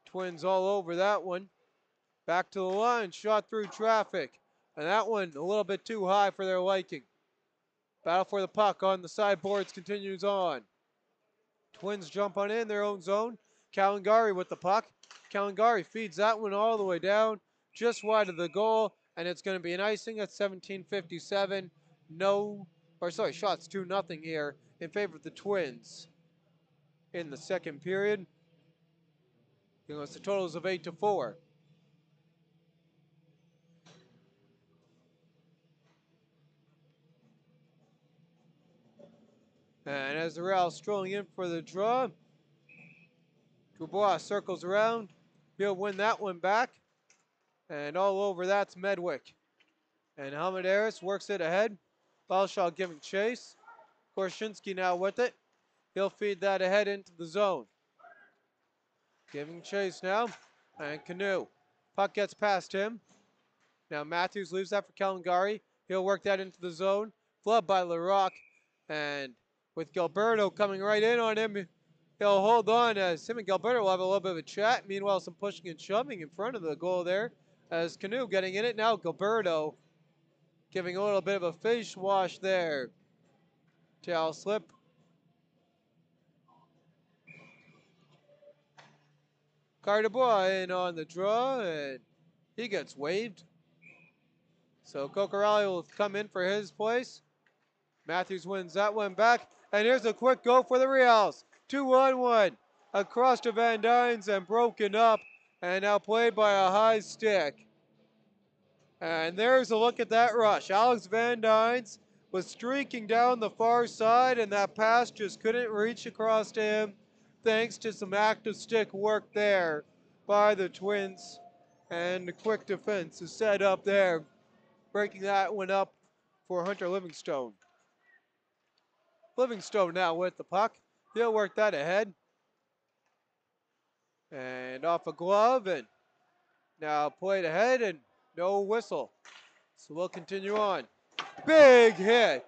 Speaker 1: Twins all over that one. Back to the line, shot through traffic. And that one a little bit too high for their liking. Battle for the puck on the sideboards continues on. Twins jump on in their own zone. Kalangari with the puck. Kalangari feeds that one all the way down, just wide of the goal, and it's going to be an icing at 17:57. Shots 2-0 here in favor of the Twins in the second period. It's the totals of 8-4. And as the Riels strolling in for the draw, Dubois circles around. He'll win that one back. And all over that's Medwick. And Hamaderis works it ahead. Balshaw giving chase. Korshinsky now with it. He'll feed that ahead into the zone. Giving chase now. And Canoe. Puck gets past him. Now Matthews leaves that for Kalangari. He'll work that into the zone. Flub by LaRock. And with Gilberto coming right in on him, he'll hold on as him and Gilberto will have a little bit of a chat. Meanwhile, some pushing and shoving in front of the goal there. As Canoe getting in it. Now Gilberto giving a little bit of a face wash there. Tail slip. Cardabois in on the draw, and he gets waived. So Cocorelli will come in for his place. Matthews wins that one back. And here's a quick go for the Riels. 2-1-1 across to Van Dynes and broken up. And now played by a high stick. And there's a look at that rush. Alex Van Dynes was streaking down the far side, and that pass just couldn't reach across to him thanks to some active stick work there by the Twins. And the quick defense is set up there, breaking that one up for Hunter Livingstone. Livingstone now with the puck. He'll work that ahead. And off a glove, and now played ahead, and no whistle. So we'll continue on. Big hit.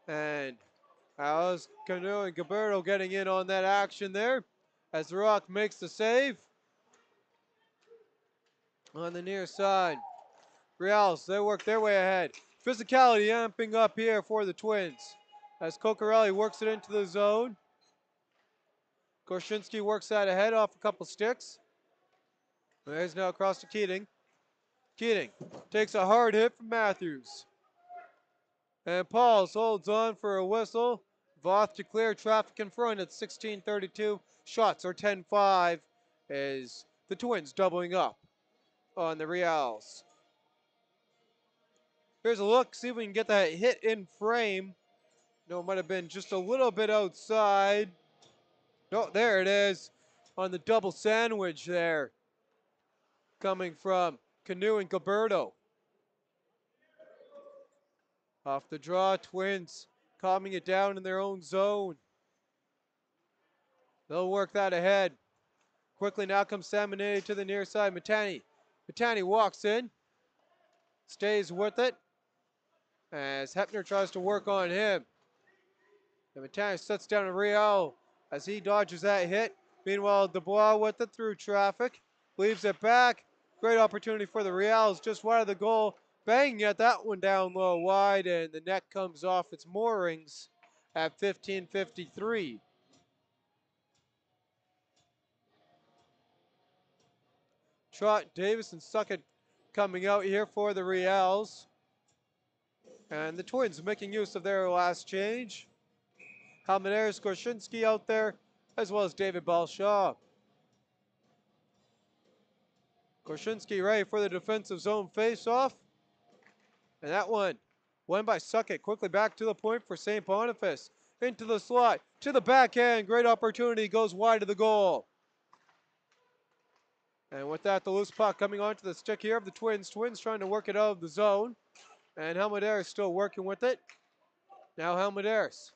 Speaker 1: And Alice Canoe and Gilberto getting in on that action there as the Rock makes the save. On the near side, Riels, they work their way ahead. Physicality amping up here for the Twins as Cocorelli works it into the zone. Korshinsky works that ahead off a couple sticks. There's now across to Keating. Keating takes a hard hit from Matthews. And Pauls holds on for a whistle. Voth to clear traffic in front at 16:32. Shots are 10-5 as the Twins doubling up on the Riels. Here's a look, see if we can get that hit in frame. No, it might have been just a little bit outside. No, there it is on the double sandwich there. Coming from Canoe and Gilberto. Off the draw, Twins calming it down in their own zone. They'll work that ahead. Quickly now comes Salmonade to the near side. Matani. Matani walks in. Stays with it. As Hepner tries to work on him. And Matani sets down a Riel as he dodges that hit. Meanwhile, Dubois with it through traffic. Leaves it back. Great opportunity for the Riels just wide of the goal. Banging at that one down low wide, and the net comes off its moorings at 15:53. Trot, Davis, and Suckett coming out here for the Riels. And the Twins making use of their last change. Halmadaris Korshinsky out there, as well as David Balshaw. Korshinsky ready for the defensive zone face-off. And that one won by Suckett. Quickly back to the point for St. Boniface. Into the slot, to the backhand. Great opportunity, goes wide of the goal. And with that, the loose puck coming onto the stick here of the Twins. Twins trying to work it out of the zone. And Halmadaris still working with it. Now Halmadaris.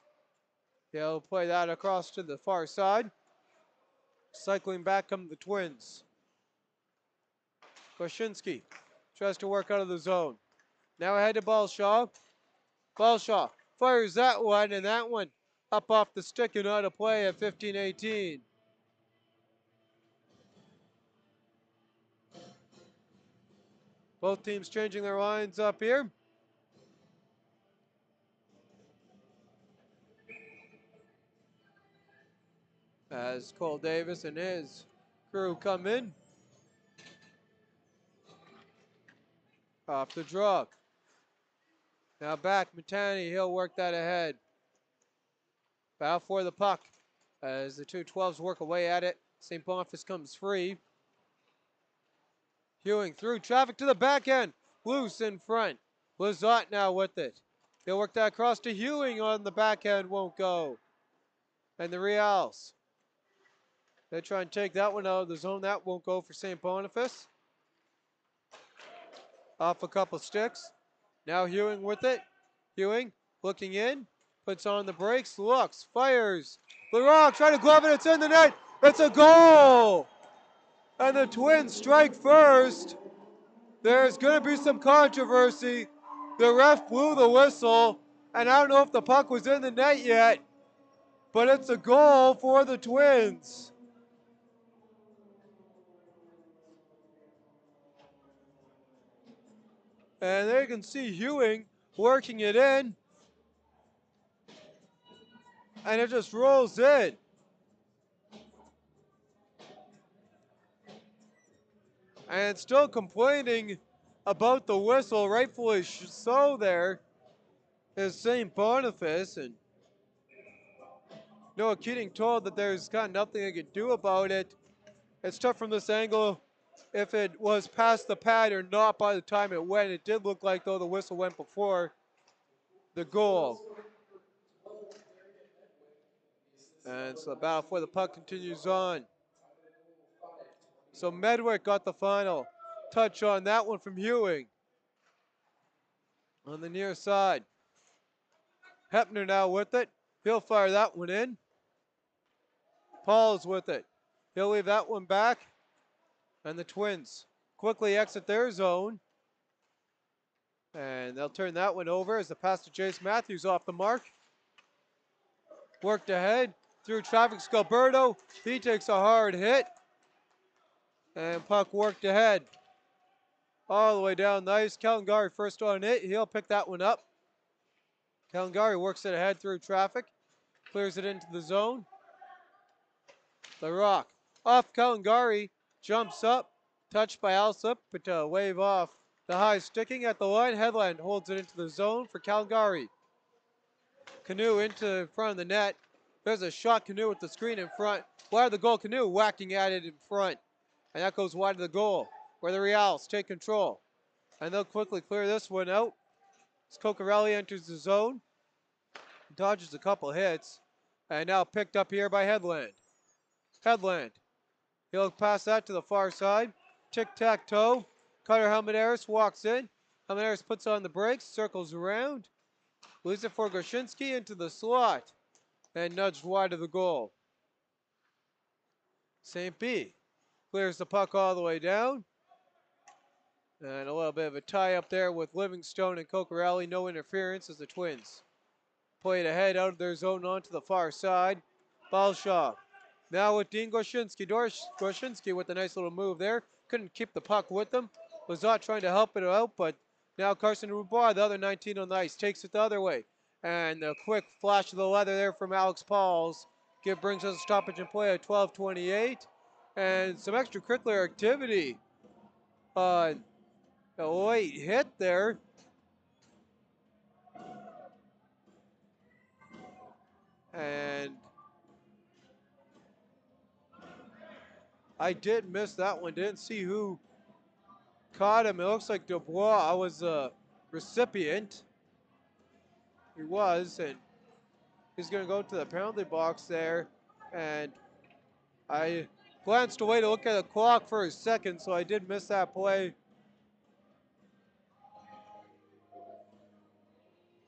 Speaker 1: He'll play that across to the far side. Cycling back come the Twins. Korshinsky tries to work out of the zone. Now ahead to Balshaw. Balshaw fires that one, and that one up off the stick and out of play at 15:18. Both teams changing their lines up here. As Cole Davis and his crew come in. Off the draw. Now back, Matani, he'll work that ahead. Battle for the puck as the two 12s work away at it. St. Boniface comes free. Hewing through traffic to the back end. Loose in front. Lizotte now with it. He'll work that across to Hewing on the back end, won't go. And the Riels. They try and take that one out of the zone. That won't go for St. Boniface. Off a couple sticks. Now Hewing with it. Hewing looking in. Puts on the brakes. Looks. Fires. LaRock trying to glove it. It's in the net. It's a goal. And the Twins strike first. There's going to be some controversy. The ref blew the whistle, and I don't know if the puck was in the net yet, but it's a goal for the Twins. And there you can see Ewing working it in, and it just rolls in. And still complaining about the whistle, rightfully so there, is St. Boniface. And Noah Keating told that there's kind of nothing they could do about it. It's tough from this angle if it was past the pad or not by the time it went. It did look like, though, the whistle went before the goal. And so the battle for the puck continues on. So Medwick got the final touch on that one from Ewing. On the near side. Hepner now with it. He'll fire that one in. Paul's with it. He'll leave that one back. And the Twins quickly exit their zone. And they'll turn that one over as the pass to Jace Matthews off the mark. Worked ahead through traffic. Scalberto. He takes a hard hit. And puck worked ahead. All the way down the ice. Kalangari first on it. He'll pick that one up. Kalangari works it ahead through traffic. Clears it into the zone. The Rock. Off Kalangari. Jumps up. Touched by Alsup, but wave off. The high sticking at the line. Headland holds it into the zone for Kalangari. Canoe into front of the net. There's a shot Canoe with the screen in front. Wide of the goal. Canoe whacking at it in front. And that goes wide of the goal where the Riels take control. And they'll quickly clear this one out. As Cocorelli enters the zone. Dodges a couple hits. And now picked up here by Headland. Headland. He'll pass that to the far side. Tic-tac-toe. Cutter Helmetaris walks in. Helmetaris puts on the brakes, circles around. Leaves it for Goshinsky into the slot. And nudged wide of the goal. St. B clears the puck all the way down. And a little bit of a tie up there with Livingstone and Cocorelli. No interference as the Twins play it ahead out of their zone onto the far side. Balshaw. Now with Dean Goshinsky. Goshinsky with a nice little move there. Couldn't keep the puck with them. Lazat trying to help it out, but now Carson Rubois, the other 19 on the ice, takes it the other way. And a quick flash of the leather there from Alex Pauls brings us a stoppage in play at 12:28. And some extracurricular activity on a late hit there. And I did miss that one. Didn't see who caught him. It looks like Dubois was a recipient. He was, and he's going to go to the penalty box there. And I glanced away to look at the clock for a second, so I did miss that play.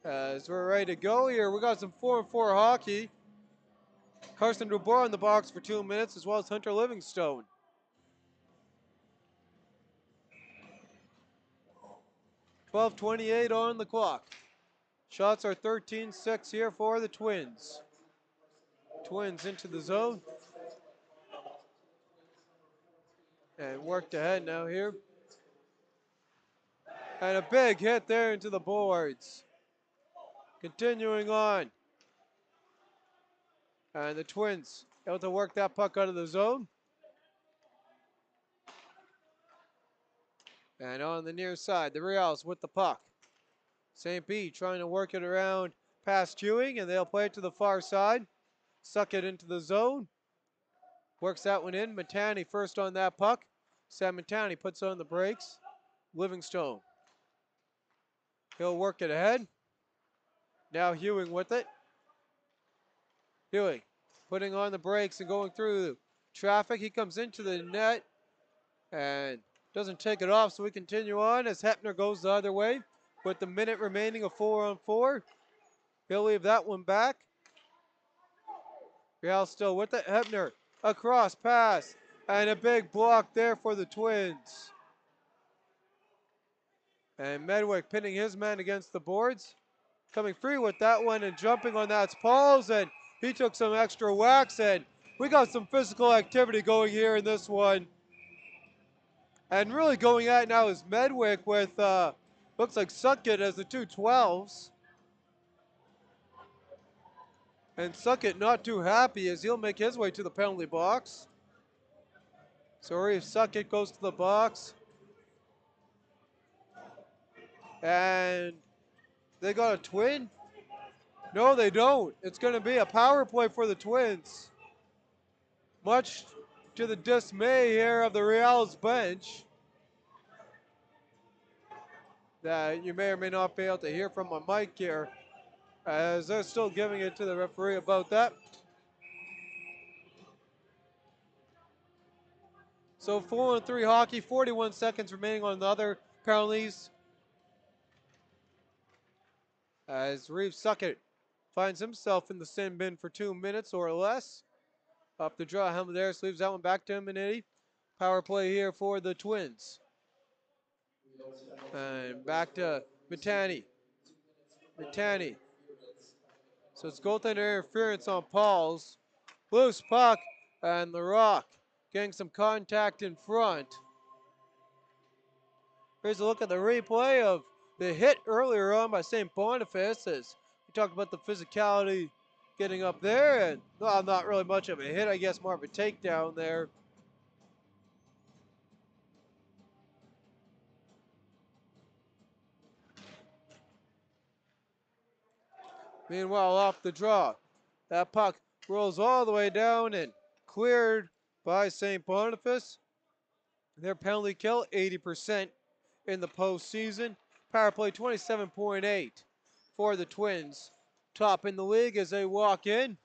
Speaker 1: As we're ready to go here, we got some 4-on-4 hockey. Carson Dubois in the box for 2 minutes, as well as Hunter Livingstone. 12:28 on the clock. Shots are 13-6 here for the Twins. Twins into the zone. And worked ahead now here. And a big hit there into the boards. Continuing on. And the Twins able to work that puck out of the zone. And on the near side, the Riels with the puck. St. B trying to work it around past Ewing, and they'll play it to the far side. Suck it into the zone. Works that one in. Matani first on that puck. Sam Matani puts on the brakes. Livingstone. He'll work it ahead. Now Ewing with it. Ewing putting on the brakes and going through traffic. He comes into the net and doesn't take it off, so we continue on as Hepner goes the other way with the minute remaining of 4-on-4. He'll leave that one back. Real still with it. Hepner across pass. And a big block there for the Twins. And Medwick pinning his man against the boards. Coming free with that one and jumping on that's Paul's, and he took some extra whacks, and we got some physical activity going here in this one. And really going at now is Medwick with, looks like Suckett as the 212s. And Suckett not too happy as he'll make his way to the penalty box. So Reeve Suckett goes to the box. And they got a twin? No, they don't. It's going to be a power play for the Twins. Much to the dismay here of the Riels bench. That you may or may not be able to hear from my mic here, as they're still giving it to the referee about that. So 4-on-3 hockey, 41 seconds remaining on the other penalties. As Reeve Suckett finds himself in the sin bin for 2 minutes or less. Up the draw, Helmadaris leaves that one back to Minity. Power play here for the Twins. And back to Mitani. Mitani. So it's goaltender interference on Paul's. Loose puck, and the Rock getting some contact in front. Here's a look at the replay of the hit earlier on by St. Boniface, as we talked about the physicality getting up there, and well, not really much of a hit, I guess more of a takedown there. Meanwhile, off the draw, that puck rolls all the way down and cleared by St. Boniface. Their penalty kill, 80% in the postseason. Power play, 27.8 for the Twins. Top in the league as they walk in.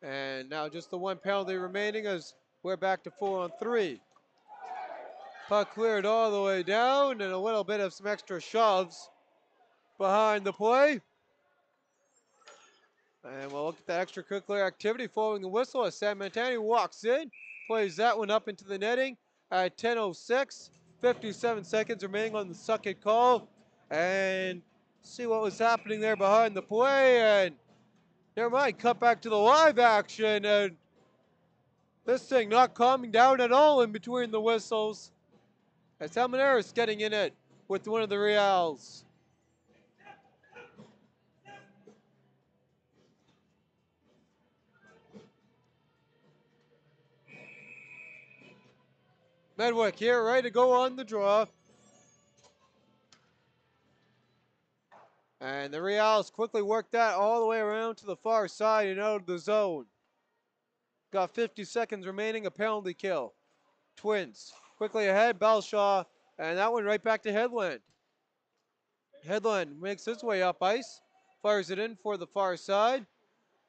Speaker 1: And now just the one penalty remaining as we're back to 4-on-3. Puck cleared all the way down and a little bit of some extra shoves behind the play. And we'll look at that extracurricular activity following the whistle as Sam Mantani walks in, plays that one up into the netting at 10:06. 57 seconds remaining on the Suckett call. And see what was happening there behind the play. And never mind, cut back to the live action. And this thing not calming down at all in between the whistles. As Almenares getting in it with one of the Riels. Medwick here, ready to go on the draw. And the Riels quickly worked that all the way around to the far side and out of the zone. Got 50 seconds remaining, a penalty kill. Twins quickly ahead, Belshaw, and that one right back to Headland. Headland makes his way up ice, fires it in for the far side.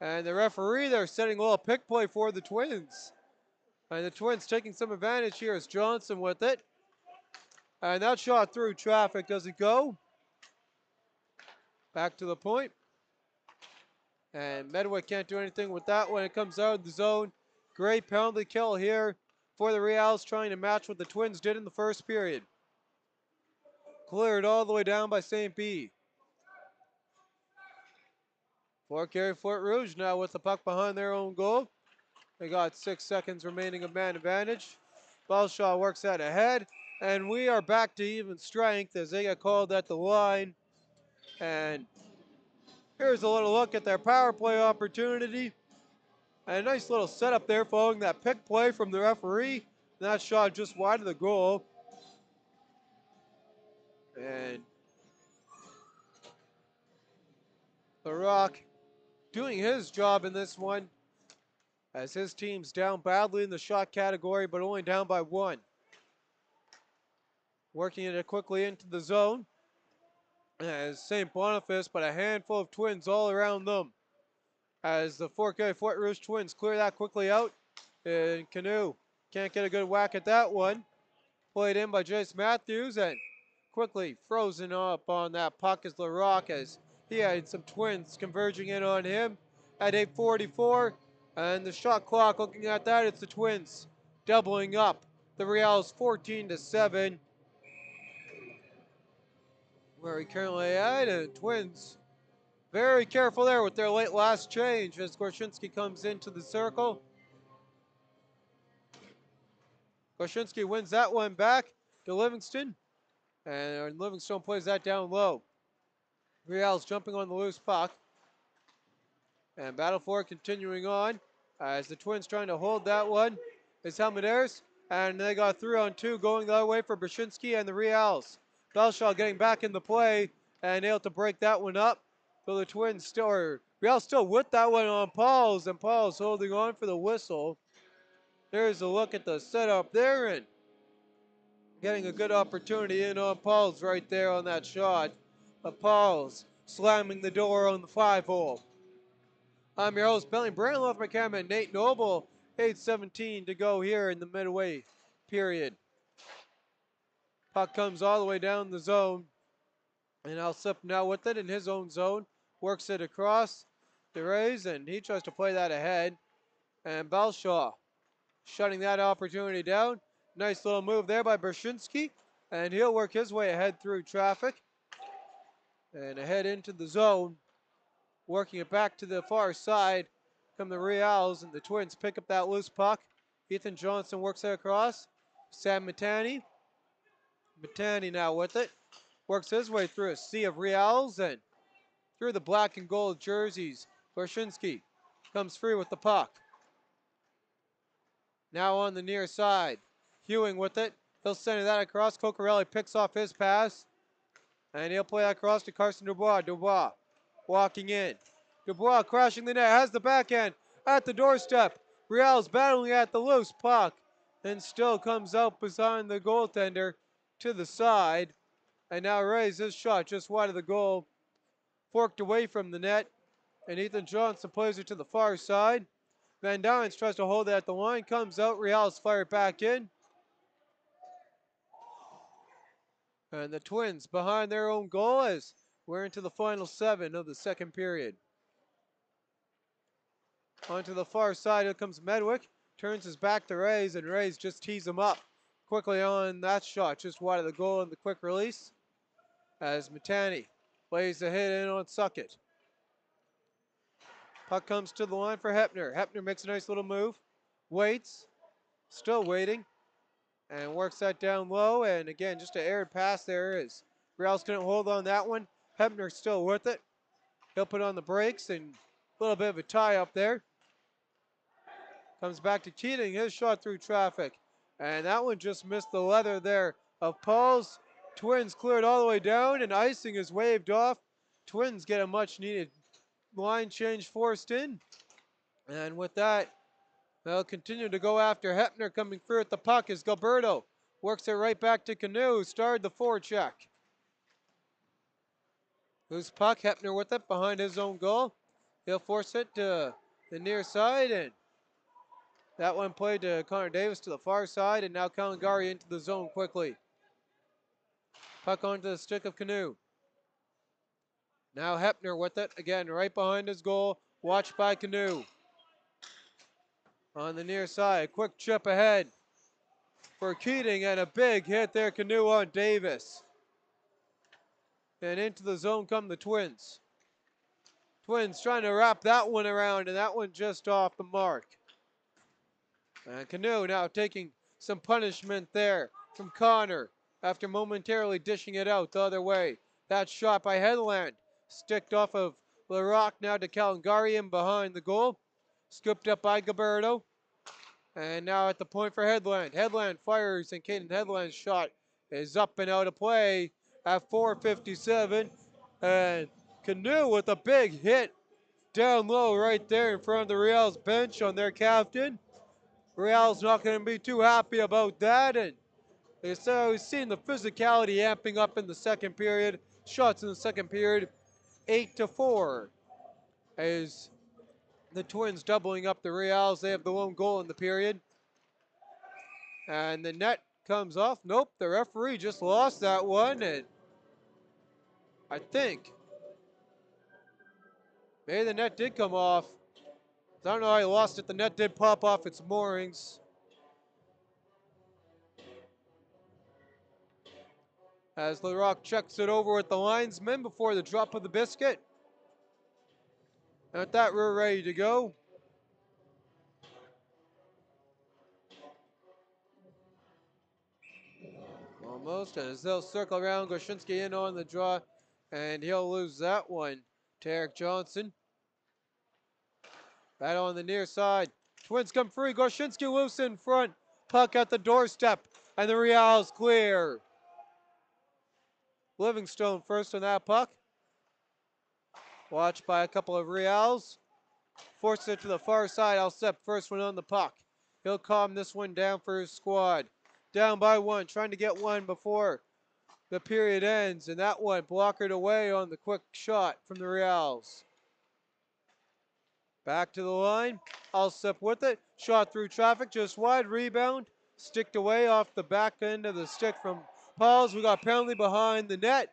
Speaker 1: And the referee, they're setting a little pick play for the Twins. And the Twins taking some advantage here as Johnson with it. And that shot through traffic, does it go? Back to the point. And Medwick can't do anything with that when it comes out of the zone. Great penalty kill here for the Riels, trying to match what the Twins did in the first period. Cleared all the way down by St. B. Fort Garry Fort Rouge now with the puck behind their own goal. They got 6 seconds remaining of man advantage. Belshaw works that ahead. And we are back to even strength as they get called at the line. And here's a little look at their power play opportunity. And a nice little setup there following that pick play from the referee. That shot just wide of the goal. And the Rock doing his job in this one as his team's down badly in the shot category, but only down by 1. Working it quickly into the zone as St. Boniface, but a handful of Twins all around them. As the Fort Garry Fort Rouge Twins clear that quickly out. And Canoe can't get a good whack at that one. Played in by Jace Matthews and quickly frozen up on that puck as LaRock, as he had some Twins converging in on him at 8:44. And the shot clock, looking at that, it's the Twins doubling up. The Riels 14-7. Where we currently at, and Twins very careful there with their late last change as Gorshinsky comes into the circle. Gorshinsky wins that one back to Livingston, and Livingstone plays that down low. Riels jumping on the loose puck, and battle for it continuing on as the Twins trying to hold that one. It's Helmeders, and they got 3-on-2 going the other way for Brzezinski and the Riels. Belshaw getting back in the play and able to break that one up. So the Twins still, or Riels still with that one on Pauls, and Pauls holding on for the whistle. There's a look at the setup there, and getting a good opportunity in on Pauls right there on that shot. But Pauls slamming the door on the 5-hole. I'm your host, Bentley. Brandt with my cameraman, Nate Noble. 8:17 to go here in the midway period. Puck comes all the way down the zone. And Alsip now with it in his own zone. Works it across the Rays, and he tries to play that ahead. And Belshaw shutting that opportunity down. Nice little move there by Brzezinski. And he'll work his way ahead through traffic. And ahead into the zone. Working it back to the far side come the Riels, and the Twins pick up that loose puck. Ethan Johnson works it across. Sam Matani. Matani now with it. Works his way through a sea of Riels and through the black and gold jerseys. Gorshinsky comes free with the puck. Now on the near side. Hewing with it. He'll send that across. Cocorelli picks off his pass. And he'll play that across to Carson Dubois. Dubois walking in. Dubois crashing the net. Has the backhand at the doorstep. Riels battling at the loose puck. And still comes out behind the goaltender to the side. And now Ray's his shot just wide of the goal. Forked away from the net. And Ethan Johnson plays it to the far side. Van Dines tries to hold it at the line. Comes out. Riels fire it back in. And the Twins behind their own goal as we're into the final 7 of the second period. Onto the far side, here comes Medwick. Turns his back to Rays, and Rays just tees him up quickly on that shot, just wide of the goal in the quick release. As Matani plays the hit in on Suckett. Puck comes to the line for Hepner. Hepner makes a nice little move. Waits. Still waiting. And works that down low. And again, just an aired pass there as Riels couldn't hold on that one. Hepner still with it. He'll put on the brakes and a little bit of a tie up there. Comes back to Keating, his shot through traffic. And that one just missed the leather there of Paul's. Twins cleared all the way down, and icing is waved off. Twins get a much needed line change forced in. And with that, they'll continue to go after Hepner coming through at the puck as Gilberto works it right back to Canoe, started the forecheck. Loose puck, Hepner with it behind his own goal. He'll force it to the near side, and that one played to Connor Davis to the far side, and now Kalangari into the zone quickly. Puck onto the stick of Canoe. Now Hepner with it, again right behind his goal, watched by Canoe. On the near side, quick chip ahead for Keating, and a big hit there, Canoe on Davis. And into the zone come the Twins. Twins trying to wrap that one around, and that one just off the mark. And Canoe now taking some punishment there from Connor after momentarily dishing it out the other way. That shot by Headland, sticked off of LaRock now to Kalangarian behind the goal. Scooped up by Gilberto. And now at the point for Headland. Headland fires, and Caden Headland's shot is up and out of play at 4:57. And Canoe with a big hit down low right there in front of the Riels bench on their captain. Riels not going to be too happy about that. And so we've seen the physicality amping up in the second period. Shots in the second period, 8-4. As the Twins doubling up the Riels. They have the lone goal in the period. And the net comes off. Nope, the referee just lost that one. And I think maybe the net did come off. I don't know how he lost it. The net did pop off its moorings. As Larocque checks it over with the linesman before the drop of the biscuit. And with that, we're ready to go. Almost, as they'll circle around, Goshinski in on the draw, and he'll lose that one to Eric Johnson. Battle on the near side. Twins come free. Goshinski loose in front. Puck at the doorstep, and the Riels clear. Livingstone first on that puck. Watched by a couple of Riels. Forces it to the far side. Alsep first one on the puck. He'll calm this one down for his squad. Down by one, trying to get one before the period ends, and that one blockered away on the quick shot from the Riels. Back to the line. Alsep with it. Shot through traffic, just wide. Rebound. Sticked away off the back end of the stick from Pauls. We got penalty behind the net.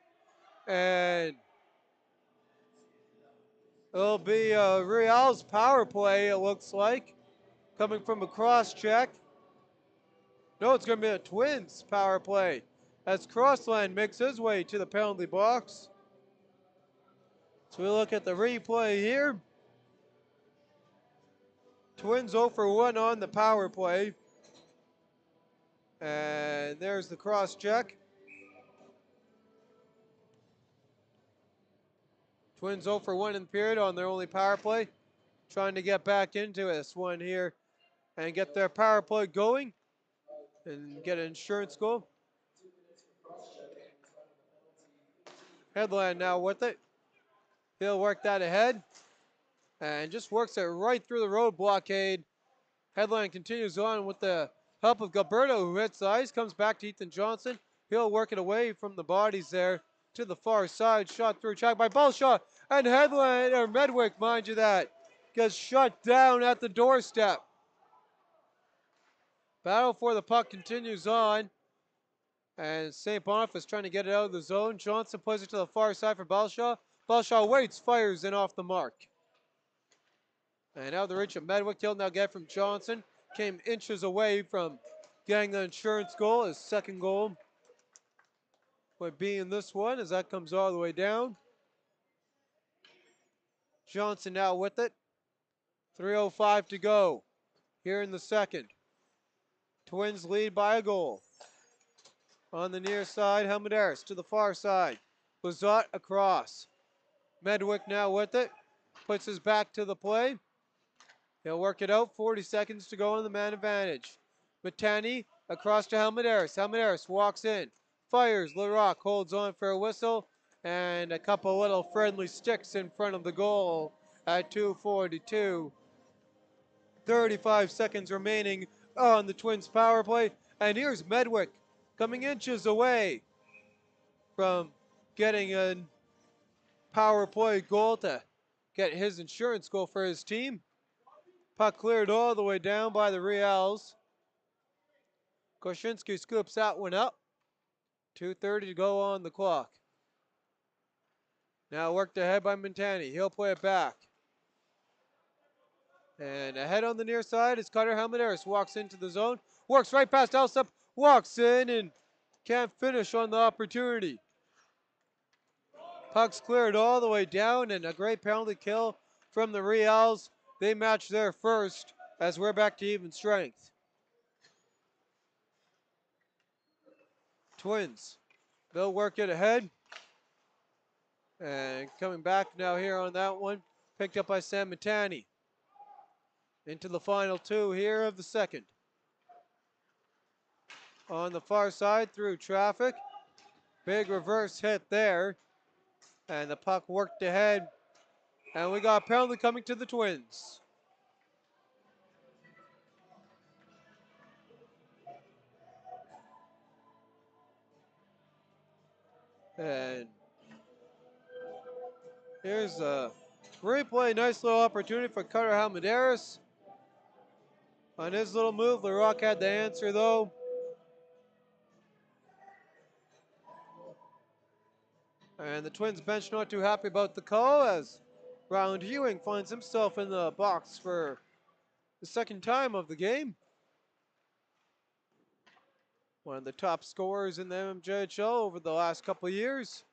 Speaker 1: And it'll be a Riels power play, it looks like. Coming from a cross check. No, it's going to be a Twins power play. As Crossland makes his way to the penalty box. So we look at the replay here. Twins 0 for 1 on the power play. And there's the cross check. Twins 0 for 1 in the period on their only power play. Trying to get back into this one here and get their power play going and get an insurance goal. Headland now with it. He'll work that ahead and just works it right through the road blockade. Headland continues on with the help of Gilberto, who hits the ice, comes back to Ethan Johnson. He'll work it away from the bodies there to the far side. Shot through, track by Ballshaw, and Headland, or Medwick, mind you that, gets shut down at the doorstep. Battle for the puck continues on. And St. Boniface trying to get it out of the zone. Johnson plays it to the far side for Ballshaw. Ballshaw waits, fires in off the mark. And now the reach of Medwick. He'll now get from Johnson. Came inches away from getting the insurance goal, his second goal. Would be in this one as that comes all the way down. Johnson now with it. 3:05 to go here in the second. Twins lead by a goal. On the near side, Helmadaris to the far side. Lazat across. Medwick now with it. Puts his back to the play. He'll work it out. 40 seconds to go on the man advantage. Matani across to Helmadaris. Helmadaris walks in. Fires. Larocque holds on for a whistle. And a couple little friendly sticks in front of the goal at 2:42. 35 seconds remaining on the Twins power play. And here's Medwick coming inches away from getting a power play goal to get his insurance goal for his team. Puck cleared all the way down by the Riels. Koshinski scoops that one up. 2:30 to go on the clock. Now worked ahead by Montani. He'll play it back. And ahead on the near side is Cutter Helmadaris. Walks into the zone. Works right past Alsep. Walks in and can't finish on the opportunity. Puck's cleared all the way down and a great penalty kill from the Riels. They match their first as we're back to even strength. Twins, they'll work it ahead. And coming back now here on that one, picked up by Sam Matani. Into the final two here of the second. On the far side through traffic. Big reverse hit there. And the puck worked ahead. And we got a penalty coming to the Twins. And here's a replay. Nice little opportunity for Cutter Helmadaris. On his little move, Larocque had the answer though. And the Twins bench not too happy about the call as Ryland Ewing finds himself in the box for the second time of the game. One of the top scorers in the mmjhl over the last couple of years.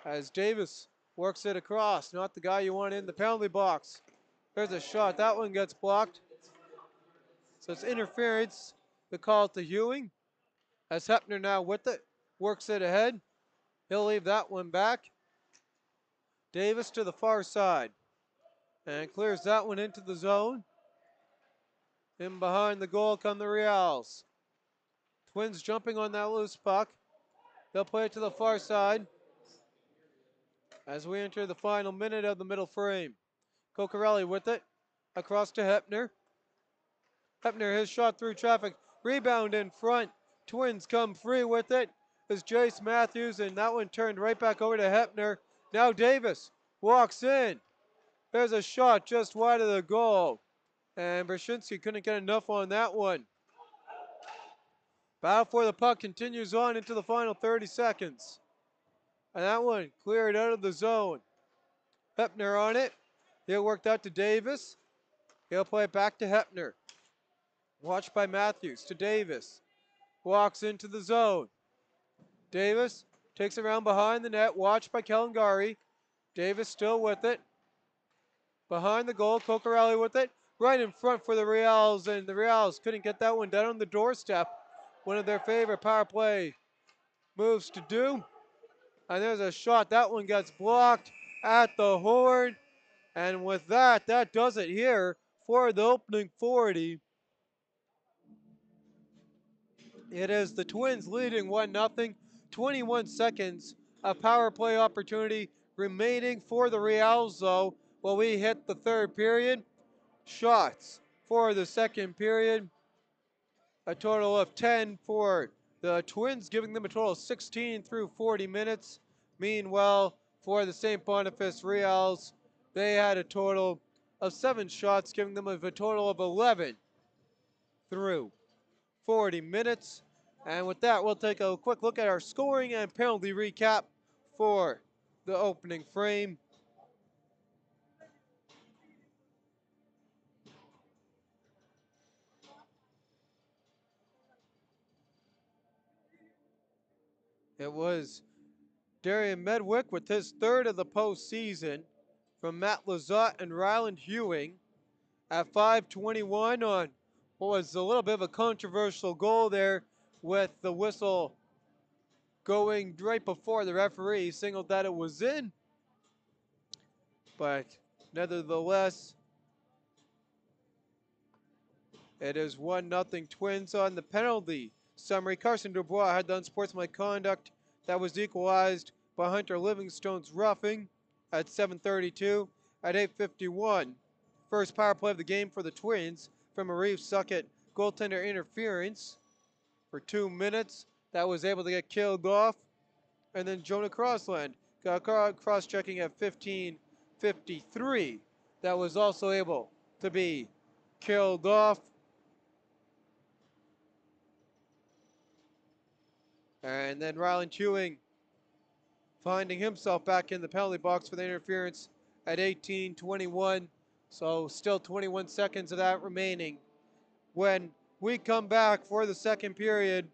Speaker 1: As Davis works it across, not the guy you want in the penalty box. There's a shot, that one gets blocked. So it's interference, the call to Ewing. As Hepner now with it, works it ahead. He'll leave that one back. Davis to the far side and clears that one into the zone. In behind the goal come the Riels. Twins jumping on that loose puck. They'll play it to the far side as we enter the final minute of the middle frame. Cocorelli with it, across to Hepner. Hepner, his shot through traffic, rebound in front. Twins come free with it. Is Jace Matthews, and that one turned right back over to Hepner. Now Davis walks in. There's a shot just wide of the goal. And Brzezinski couldn't get enough on that one. Battle for the puck continues on into the final 30 seconds. And that one cleared out of the zone. Hepner on it. He'll work that to Davis. He'll play it back to Hepner. Watched by Matthews to Davis. Walks into the zone. Davis takes it around behind the net. Watched by Kalengari. Davis still with it. Behind the goal, Cocorelli with it. Right in front for the Riels, and the Riels couldn't get that one down on the doorstep. One of their favorite power play moves to do. And there's a shot. That one gets blocked at the horn. And with that, that does it here for the opening 40. It is the Twins leading 1-0. 21 seconds of power play opportunity remaining for the Riels, though, while we hit the third period. Shots for the second period. A total of 10 for the Twins, giving them a total of 16 through 40 minutes. Meanwhile, for the St. Boniface Riels, they had a total of 7 shots, giving them a total of 11 through 40 minutes. And with that, we'll take a quick look at our scoring and penalty recap for the opening frame. It was Darian Medwick with his third of the postseason from Matt Lizotte and Ryland Ewing at 5:21 on what was a little bit of a controversial goal there, with the whistle going right before the referee signaled that it was in. But nevertheless, it is 1-0 Twins on the penalty summary. Carson Dubois had done sportsmanlike conduct that was equalized by Hunter Livingstone's roughing at 7:32. At 8:51, first power play of the game for the Twins from a Reeve Suckett goaltender interference for 2 minutes. That was able to get killed off. And then Jonah Crossland got cross-checking at 15:53. That was also able to be killed off. And then Ryland Ewing finding himself back in the penalty box for the interference at 18:21. So still 21 seconds of that remaining. When we come back for the second period,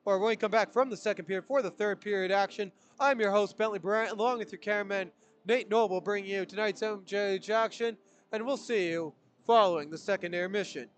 Speaker 1: or when we come back from the second period for the third period action, I'm your host, Bentley Brandt, along with your cameraman, Nate Noble, bringing you tonight's MJH action, and we'll see you following the second intermission.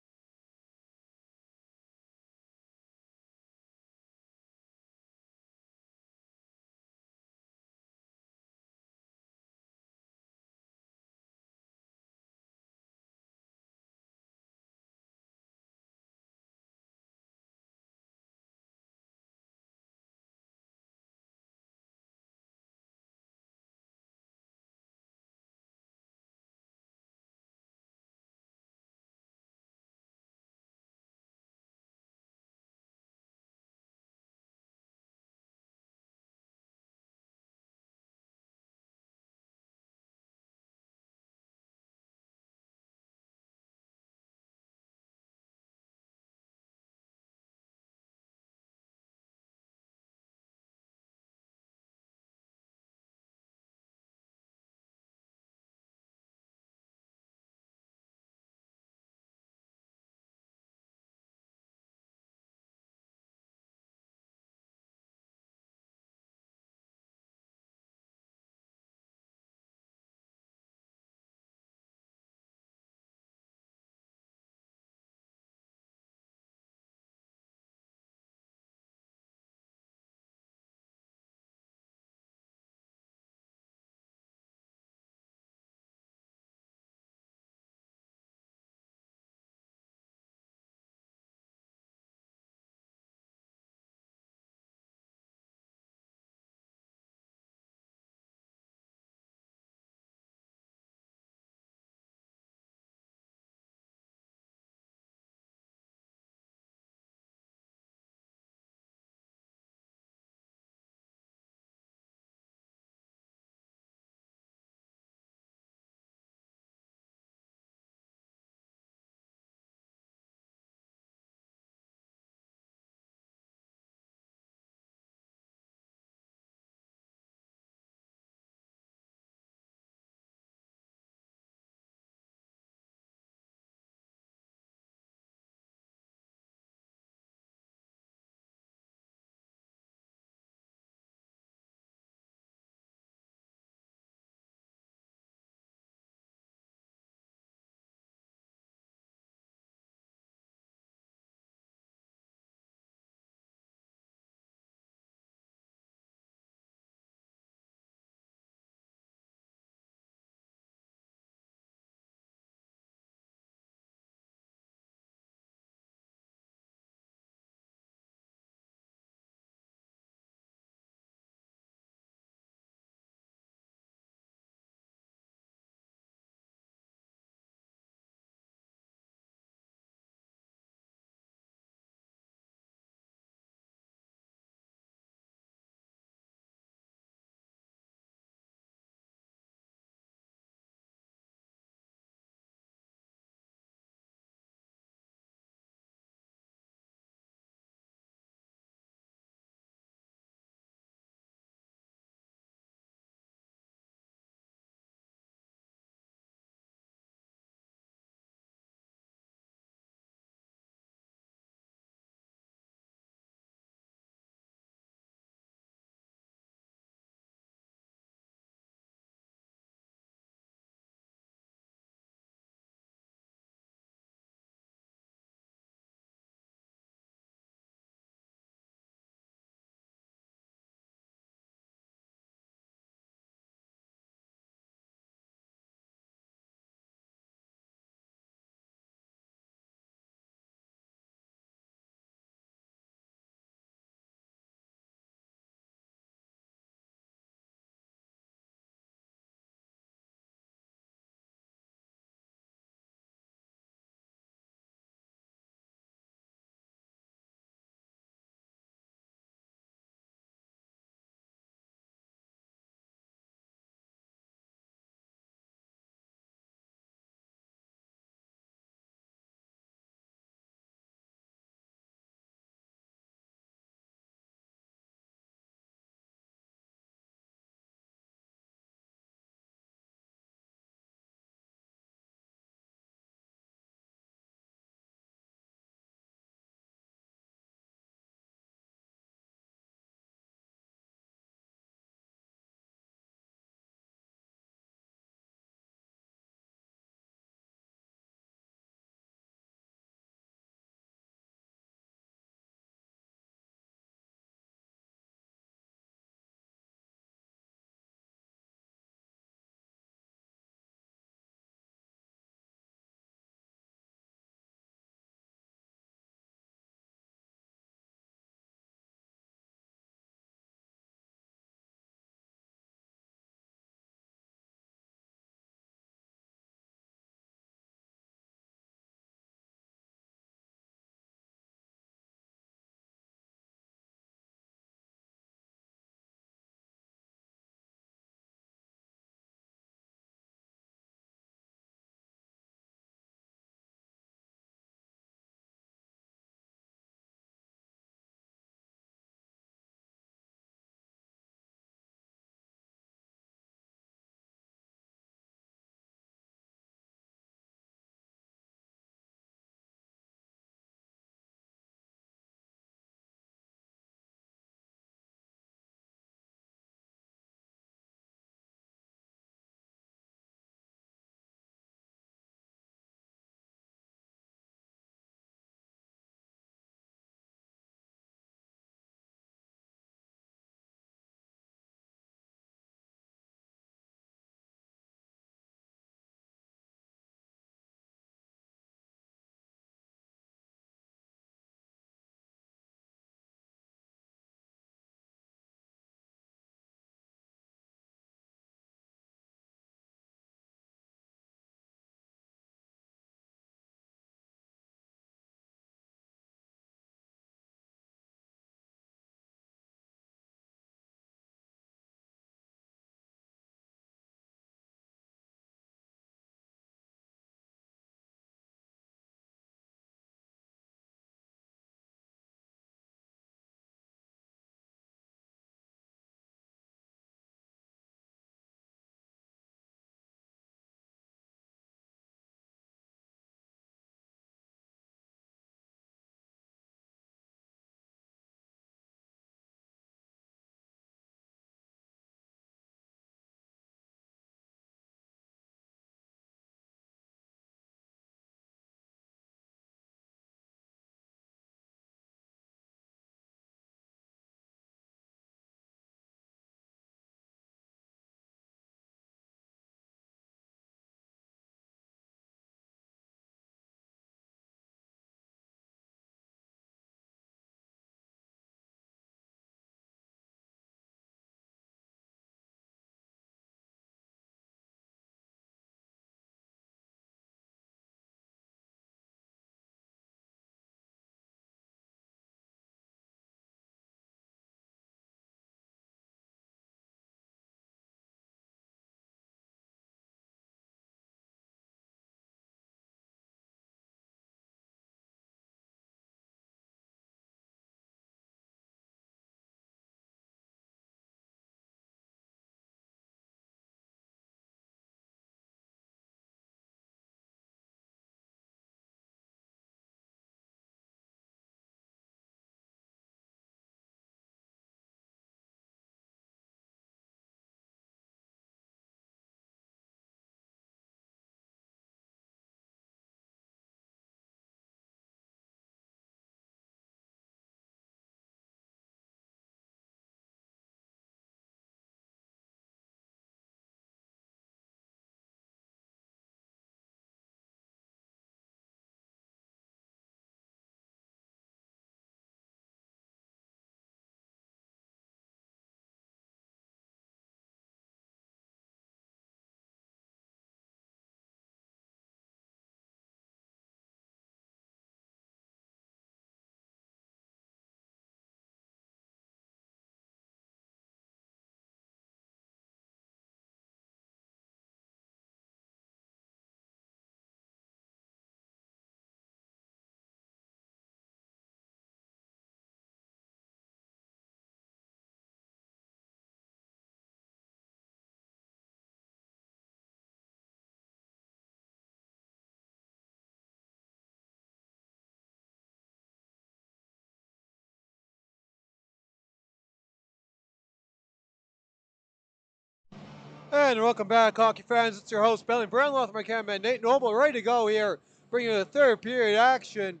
Speaker 1: And welcome back, hockey fans. It's your host, Bentley, Brandt, with my cameraman, Nate Noble, ready to go here, bringing you the third period action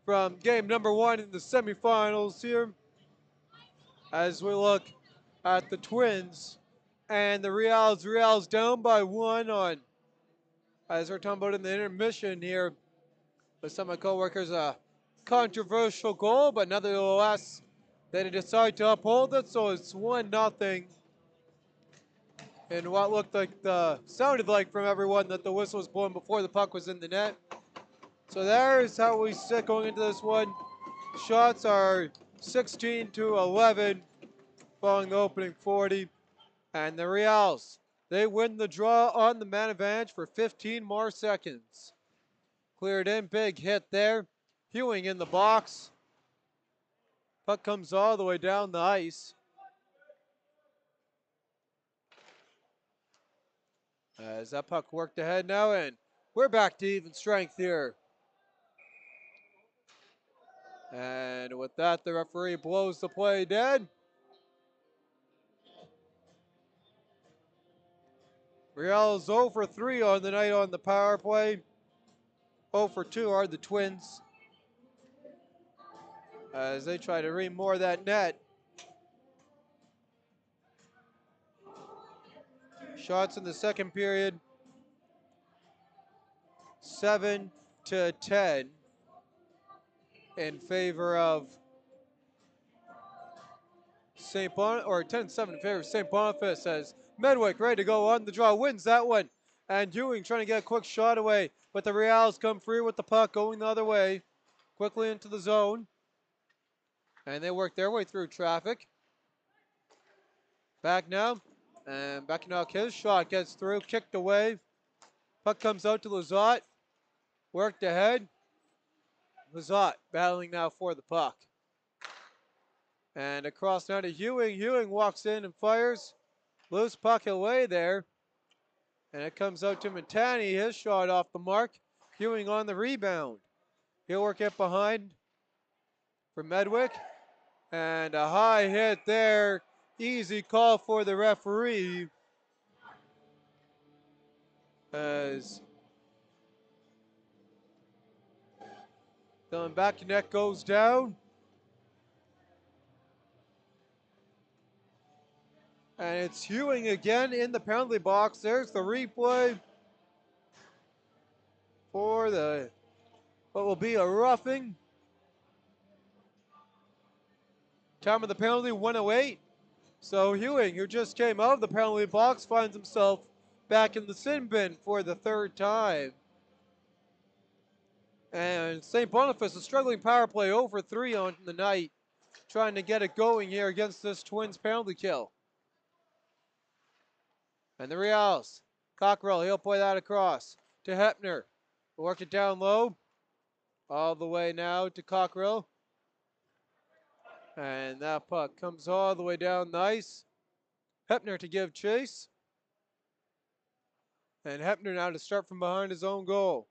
Speaker 1: from game number one in the semifinals here. As we look at the Twins and the Riels. Riels down by one on, as we're talking about in the intermission here, with some of my co-workers, a controversial goal, but nevertheless, they decide to uphold it, so it's 1-0. And what looked like sounded like from everyone that the whistle was blown before the puck was in the net. So there's how we sit going into this one. Shots are 16-11 following the opening 40. And the Riels, they win the draw on the man advantage for 15 more seconds. Cleared in, big hit there. Hewing in the box. Puck comes all the way down the ice. As that puck worked ahead now, and we're back to even strength here. And with that, the referee blows the play dead. Riels 0 for 3 on the night on the power play. 0 for 2 are the Twins, as they try to ream more of that net. Shots in the second period, 7-10 in favor of St. Boniface, or 10-7 in favor of St. Boniface, as Medwick ready to go on the draw, wins that one. And Ewing trying to get a quick shot away, but the Riels come free with the puck going the other way, quickly into the zone. And they work their way through traffic. Back now, and Beckenauck, his shot gets through, kicked away. Puck comes out to Lizotte, worked ahead. Lizotte battling now for the puck. And across now to Ewing. Ewing walks in and fires. Loose puck away there. And it comes out to Matani, his shot off the mark. Ewing on the rebound. He'll work it behind for Medwick. And a high hit there. Easy call for the referee. As Dylan Beckenauck goes down. And it's Ewing again in the penalty box. There's the replay for what will be a roughing. Time of the penalty, 1:08. So Ewing, who just came out of the penalty box, finds himself back in the sin bin for the third time. And St. Boniface, a struggling power play, 0 for 3 on the night, trying to get it going here against this Twins penalty kill. And the Riels, Cockrell, he'll play that across to Hepner. Work it down low, all the way now to Cockrell. And that puck comes all the way down the ice. Hepner to give chase. And Hepner now to start from behind his own goal.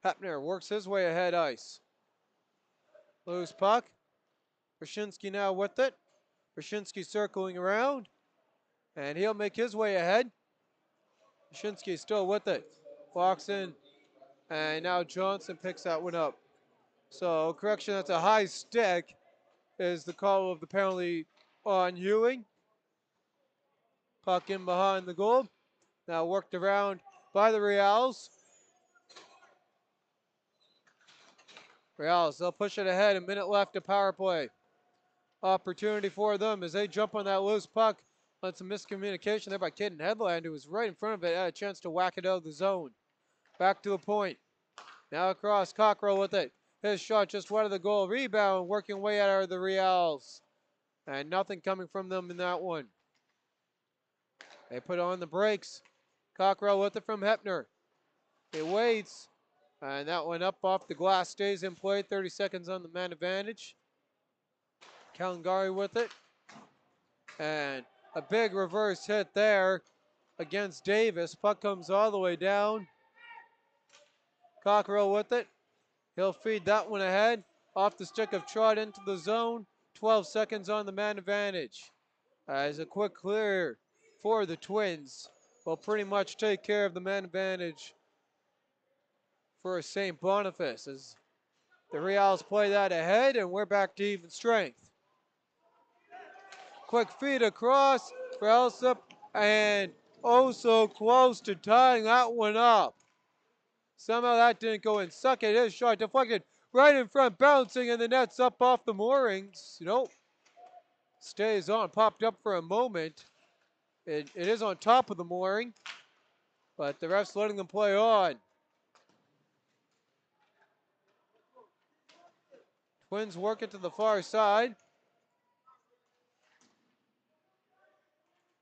Speaker 1: Hepner works his way ahead ice. Loose puck. Brzezinski now with it. Brzezinski circling around. And he'll make his way ahead. Brzezinski still with it. Walks in. And now Johnson picks that one up. So, correction, that's a high stick is the call of the penalty on Ewing. Puck in behind the goal. Now worked around by the Riels. Riels, they'll push it ahead. A minute left to power play. Opportunity for them as they jump on that loose puck. On some miscommunication there by Caden Headland, who was right in front of it, had a chance to whack it out of the zone. Back to the point. Now across, Cockrell with it. His shot just wide of the goal. Rebound, working way out of the Riels. And nothing coming from them in that one. They put on the brakes. Cockrell with it from Hepner. He waits. And that one up off the glass, stays in play. 30 seconds on the man advantage. Kalangari with it. And a big reverse hit there against Davis. Puck comes all the way down. Cockrell with it. He'll feed that one ahead. Off the stick of Trot into the zone. 12 seconds on the man advantage. As a quick clear for the Twins will pretty much take care of the man advantage for St. Boniface as the Riels play that ahead, and we're back to even strength. Quick feed across for Elsip, and oh so close to tying that one up. Somehow that didn't go in. Suck it, his shot deflected right in front, bouncing, and the net's up off the moorings. Nope. Stays on, popped up for a moment. It is on top of the mooring, but the ref's letting them play on. Twins work it to the far side.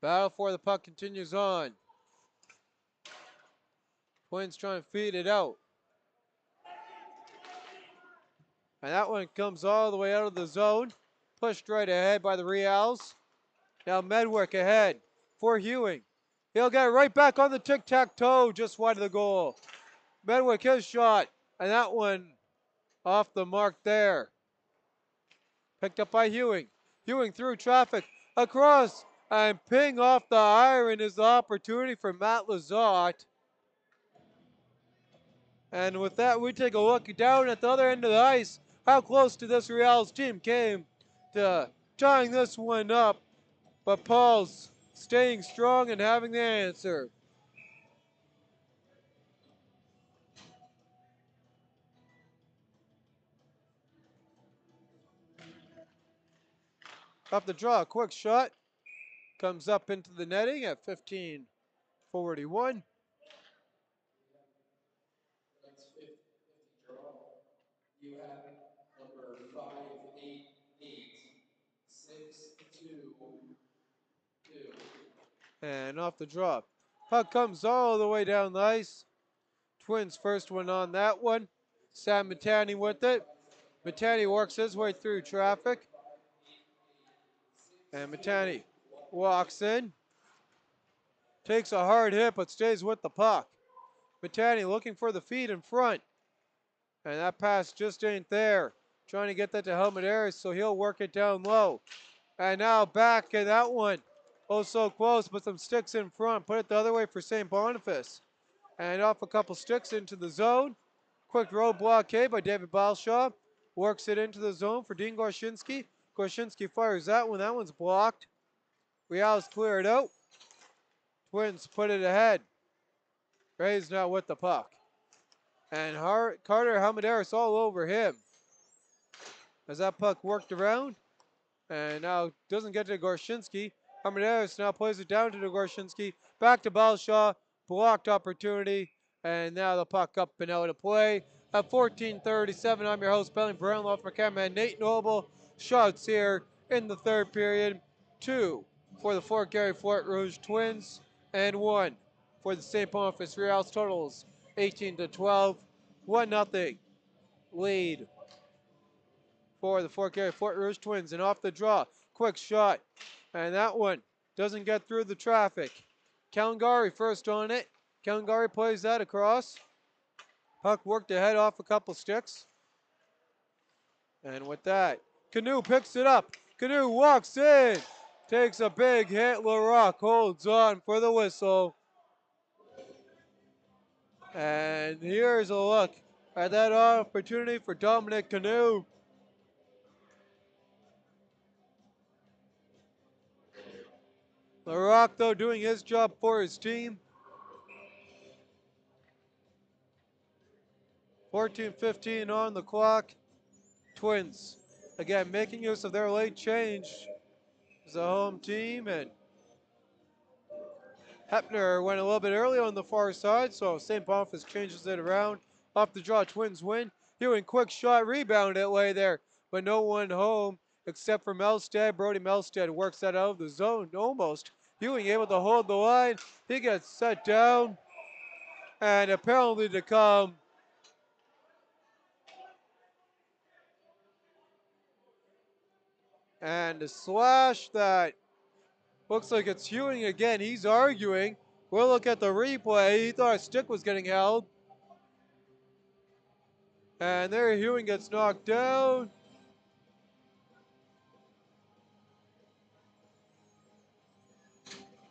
Speaker 1: Battle for the puck continues on. Twins trying to feed it out. And that one comes all the way out of the zone. Pushed right ahead by the Riels. Now Medwick ahead for Hewing. He'll get it right back on the tic-tac-toe just wide of the goal. Medwick, his shot. And that one off the mark there. Picked up by Hewing. Hewing through traffic. Across. And ping off the iron is the opportunity for Matt Lizotte. And with that, we take a look down at the other end of the ice. How close to this Riels team came to tying this one up. But Paul's staying strong and having the answer. Up the draw, quick shot. Comes up into the netting at 15:41.
Speaker 2: That's 50 draw. You have number 588-622.
Speaker 1: And off the draw. Puck comes all the way down the ice. Twins first one on that one. Sam Matani with it. Matani works his way through traffic. And Matani walks in. Takes a hard hit but stays with the puck. Matani looking for the feed in front. And that pass just ain't there. Trying to get that to Helmut Harris, so he'll work it down low. And now back in that one. Oh, so close, but some sticks in front. Put it the other way for St. Boniface. And off a couple sticks into the zone. Quick road blockade by David Balshaw. Works it into the zone for Dean Gorshinsky. Gorshinsky fires that one. That one's blocked. Riels clear it out. Twins put it ahead. Ray's now with the puck. And Carter Halmadaris all over him. As that puck worked around. And now doesn't get to Gorshinsky. Halmadaris now plays it down to Gorshinsky. Back to Balshaw. Blocked opportunity. And now the puck up and out of play. At 14:37, I'm your host, Bentley Brandt, off my cameraman Nate Noble. Shots here in the third period. 2 for the Fort Garry Fort Rouge Twins. And 1 for the St. Boniface Riels. Totals 18-12. 1-0 lead for the Fort Garry Fort Rouge Twins. And off the draw, quick shot. And that one doesn't get through the traffic. Kalangari first on it. Kalangari plays that across. Puck worked ahead off a couple sticks. And with that, Canoe picks it up. Canoe walks in. Takes a big hit. LaRock holds on for the whistle. And here's a look at that opportunity for Dominic Canoe. LaRock, though, doing his job for his team. 14:15 on the clock. Twins, again, making use of their late change as a home team. And Hepner went a little bit early on the far side, so St. Boniface changes it around. Off the draw, Twins win. Hewing, quick shot, rebound it lay there, but no one home except for Melstead. Brody Melstead works that out of the zone almost. Hewing able to hold the line. He gets set down, and a penalty to come. And a slash that looks like it's Hewing again. He's arguing. We'll look at the replay. He thought a stick was getting held. And there Hewing gets knocked down.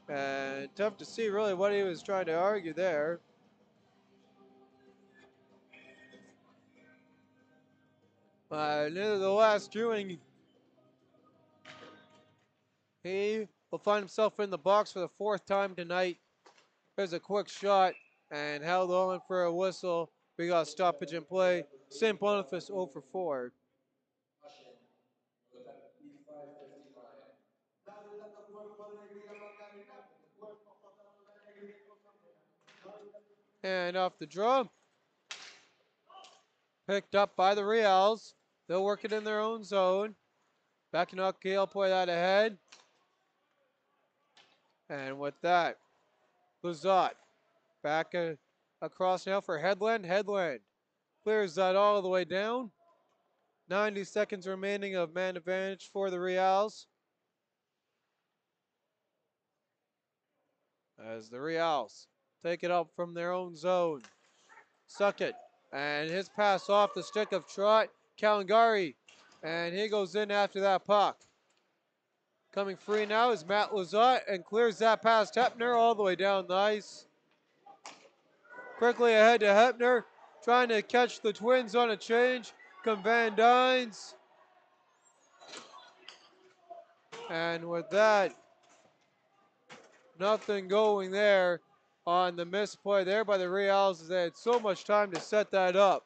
Speaker 1: And tough to see really what he was trying to argue there. Near the last viewing, he will find himself in the box for the 4th time tonight. There's a quick shot and held on for a whistle. We got stoppage in play. St. Boniface 0 for 4. And off the draw. Picked up by the Riels. They'll work it in their own zone. Backing up, Gale play that ahead. And with that, Lazat back across now for Headland. Headland clears that all the way down. 90 seconds remaining of man advantage for the Riels. As the Riels take it up from their own zone. Suck it. And his pass off the stick of Trot. Kalangari. And he goes in after that puck. Coming free now is Matt Lazat and clears that past Hepner all the way down the ice. Quickly ahead to Hepner, trying to catch the Twins on a change. Come Van Dynes. And with that, nothing going there on the misplay there by the Riels as they had so much time to set that up.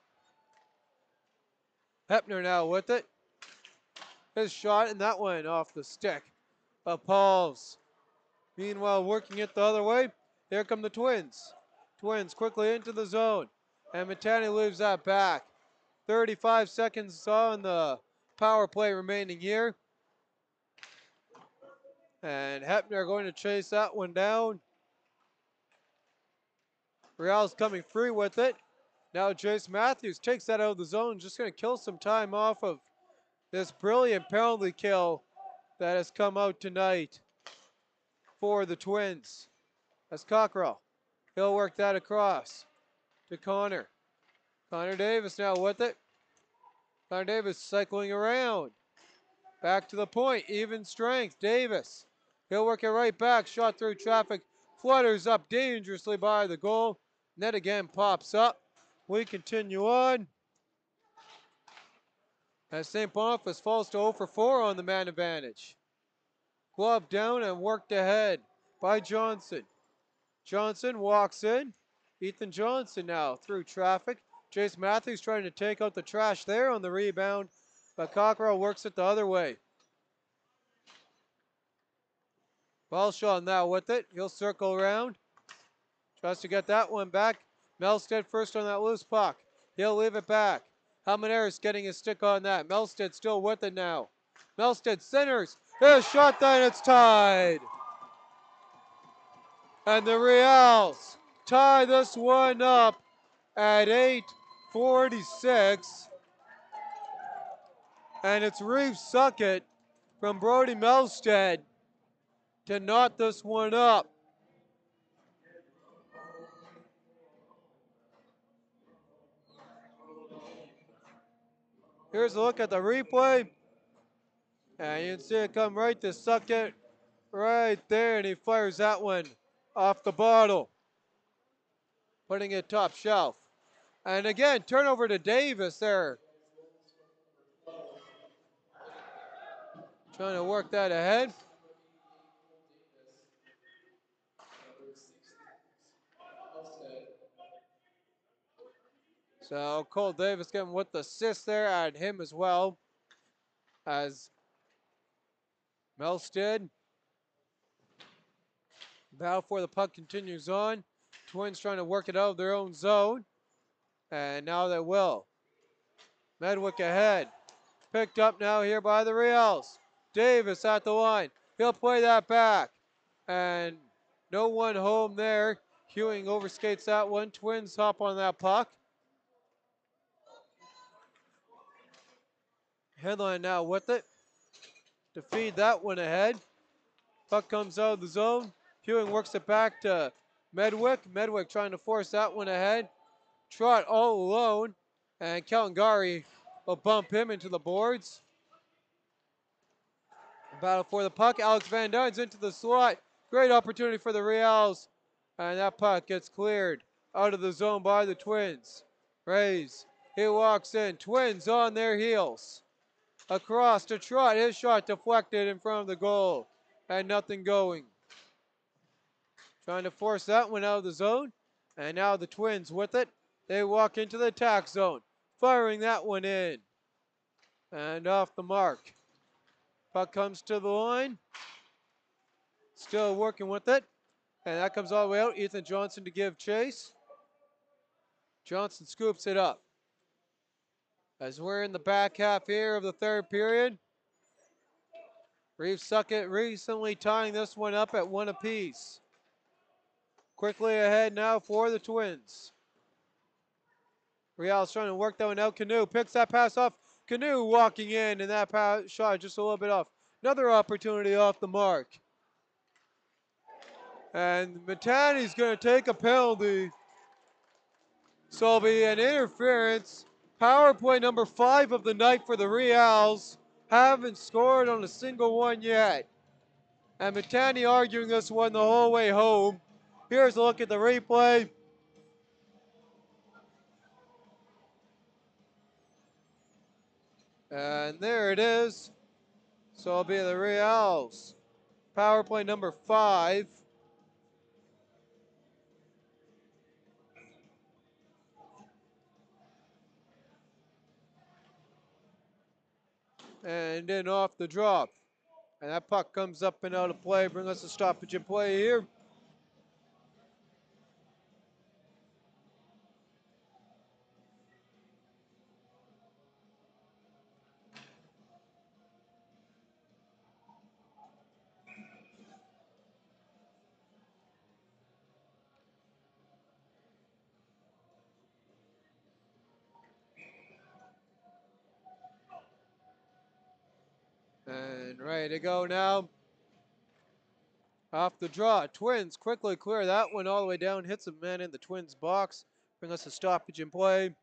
Speaker 1: Hepner now with it. His shot, and that one off the stick of Pauls. Meanwhile, working it the other way, here come the Twins. Twins quickly into the zone, and Matani leaves that back. 35 seconds on the power play remaining here. And Hepner going to chase that one down. Riels coming free with it. Now Jace Matthews takes that out of the zone, just going to kill some time off of this brilliant penalty kill that has come out tonight for the Twins. That's Cockrell. He'll work that across to Connor. Connor Davis now with it. Connor Davis cycling around. Back to the point, even strength. Davis. He'll work it right back. Shot through traffic. Flutters up dangerously by the goal. Net again pops up. We continue on. As St. Boniface falls to 0 for 4 on the man advantage. Glove down and worked ahead by Johnson. Johnson walks in. Ethan Johnson now through traffic. Jace Matthews trying to take out the trash there on the rebound, but Cockrell works it the other way. Ballshaw now with it. He'll circle around. Tries to get that one back. Melstead first on that loose puck. He'll leave it back. Halmanaris getting his stick on that. Melstead still with it now. Melstead centers. There's a shot then, it's tied. And the Riels tie this one up at 8:46. And it's Reeve Suckett from Brody Melstead to knot this one up. Here's a look at the replay. And you can see it come right to Suckett right there. And he fires that one off the bottle, putting it top shelf. And again, turnover to Davis there. Trying to work that ahead. So Cole Davis getting with the assist there, and him as well as Melstead. Battle for the puck continues on. Twins trying to work it out of their own zone. And now they will. Medwick ahead. Picked up now here by the Riels. Davis at the line. He'll play that back. And no one home there. Hewing overskates that one. Twins hop on that puck. Headline now with it to feed that one ahead. Puck comes out of the zone. Hewing works it back to Medwick. Medwick trying to force that one ahead. Trot all alone. And Kalangari will bump him into the boards. Battle for the puck. Alex Van Dynes into the slot. Great opportunity for the Riels. And that puck gets cleared out of the zone by the Twins. Riels, he walks in. Twins on their heels. Across to Trott. His shot deflected in front of the goal. And nothing going. Trying to force that one out of the zone. And now the Twins with it. They walk into the attack zone. Firing that one in. And off the mark. Puck comes to the line. Still working with it. And that comes all the way out. Ethan Johnson to give chase. Johnson scoops it up. As we're in the back half here of the third period. Reeves Suckett recently tying this one up at 1 apiece. Quickly ahead now for the Twins. Riels trying to work that one out. Canoe picks that pass off. Canoe walking in, and that pass shot just a little bit off. Another opportunity off the mark. And Matani's going to take a penalty. So it'll be an interference. Power play number 5 of the night for the Riels. Haven't scored on a single one yet. And Matani arguing this one the whole way home. Here's a look at the replay. And there it is. So it'll be the Riels. Power play number 5. And in off the drop. And that puck comes up and out of play. Bring us a stoppage in play here. And ready to go now. Off the draw. Twins quickly clear that one all the way down. Hits a man in the Twins box. Bring us a stoppage in play.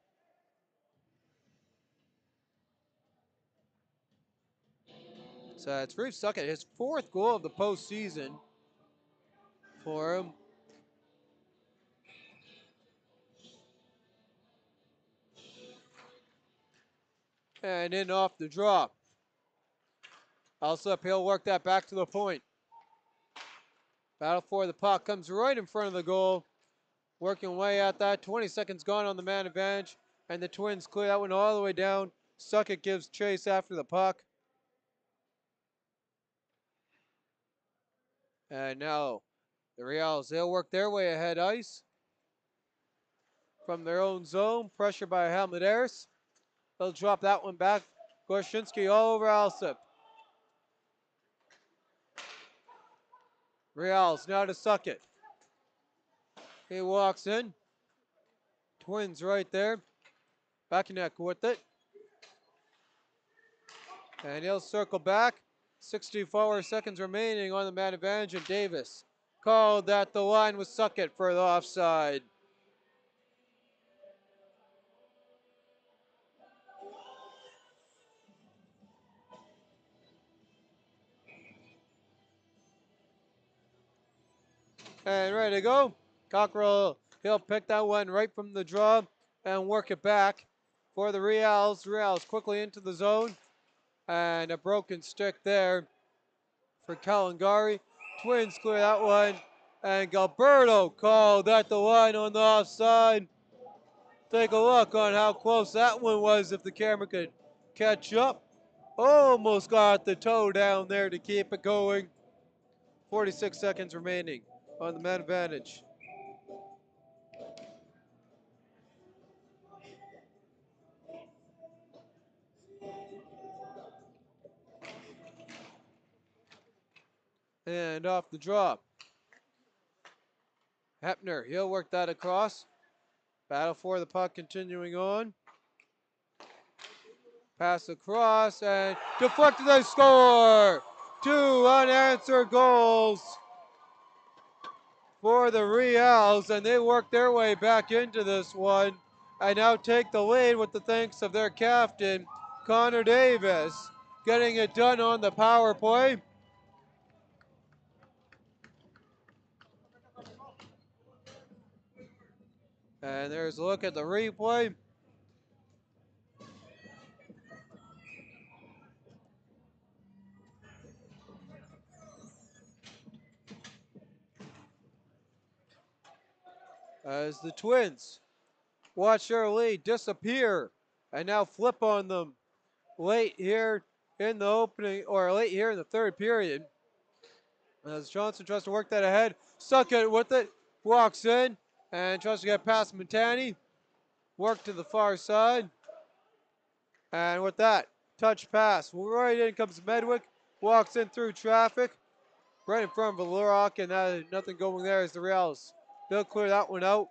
Speaker 1: So it's Reeves Suckett, his 4th goal of the postseason for him. And in off the drop. Alsop, he'll work that back to the point. Battle for the puck comes right in front of the goal. Working way at that. 20 seconds gone on the man advantage. And the Twins clear that one all the way down. Suckett gives chase after the puck. And now the Riels, they'll work their way ahead ice. From their own zone. Pressure by Halmadaris. They'll drop that one back. Gorshinsky all over Alsop. Riels now to Suckett. He walks in. Twins right there. Back with it. And he'll circle back. 64 seconds remaining on the man advantage, and Davis called that the line was Suckett for the offside. And ready to go. Cockrell, he'll pick that one right from the draw and work it back for the Riels. Riels quickly into the zone. And a broken stick there for Kalangari. Twins clear that one. And Gilberto called that the line on the offside. Take a look on how close that one was if the camera could catch up. Almost got the toe down there to keep it going. 46 seconds remaining on the man advantage. And off the drop. Hepner, he'll work that across. Battle for the puck continuing on. Pass across and deflected, they score! 2 unanswered goals for the Riels, and they work their way back into this one and now take the lead with the thanks of their captain, Connor Davis, getting it done on the power play. And there's a look at the replay. As the Twins watch their lead disappear and now flip on them late here in the opening, or late here in the third period. As Johnson tries to work that ahead, stuck it with it, walks in and tries to get past Matani. Work to the far side. And with that, touch pass. Right in comes Medwick, walks in through traffic, right in front of Valorak, and nothing going there as the Riels. They'll clear that one out.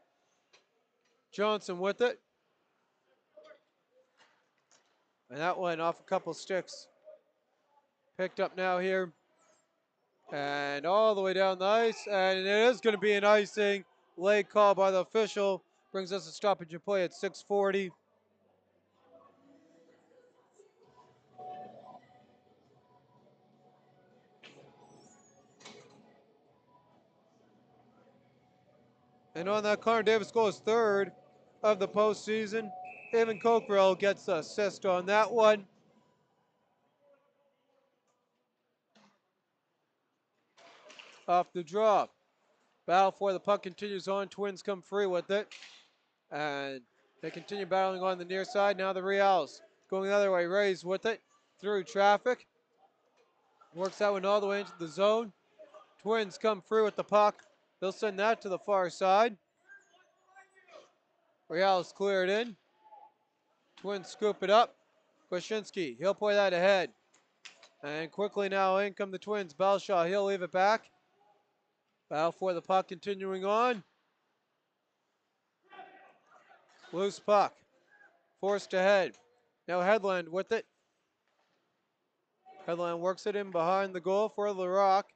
Speaker 1: Johnson with it. And that went off a couple sticks. Picked up now here. And all the way down the ice. And it is going to be an icing. Late call by the official. Brings us a stoppage in play at 6:40. And on that, Connor Davis goes third of the postseason. Evan Coquerel gets the assist on that one. Off the draw. Battle for the puck continues on. Twins come free with it. And they continue battling on the near side. Now the Riels going the other way. Rays with it through traffic. Works that one all the way into the zone. Twins come free with the puck. They'll send that to the far side. Riels clear it in. Twins scoop it up. Kwashinsky, he'll play that ahead. And quickly now in come the Twins. Belshaw, he'll leave it back. Battle for the puck continuing on. Loose puck. Forced ahead. Now Headland with it. Headland works it in behind the goal for the Rock.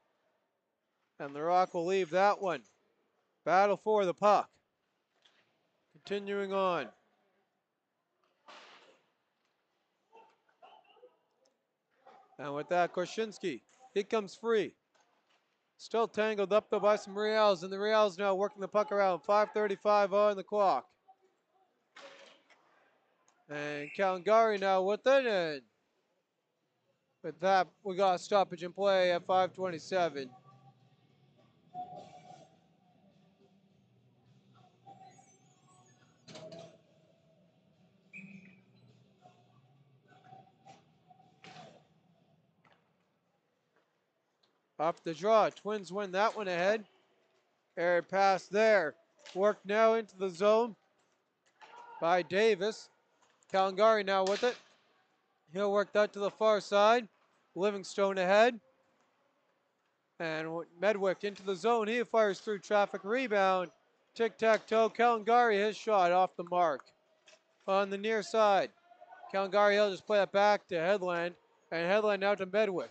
Speaker 1: And the Rock will leave that one. Battle for the puck. Continuing on. And with that, Korshinsky, he comes free. Still tangled up though by some Riels, and the Riels now working the puck around. 5:35 on the clock. And Kalangari now with it, and with that, we got a stoppage in play at 5:27. Off the draw, Twins win that one ahead. Air pass there. Worked now into the zone by Davis. Kalangari now with it. He'll work that to the far side. Livingstone ahead. And Medwick into the zone. He fires through traffic. Rebound. Tic-tac-toe. Kalangari, his shot off the mark. On the near side. Kalangari, he'll just play it back to Headland. And Headland now to Medwick.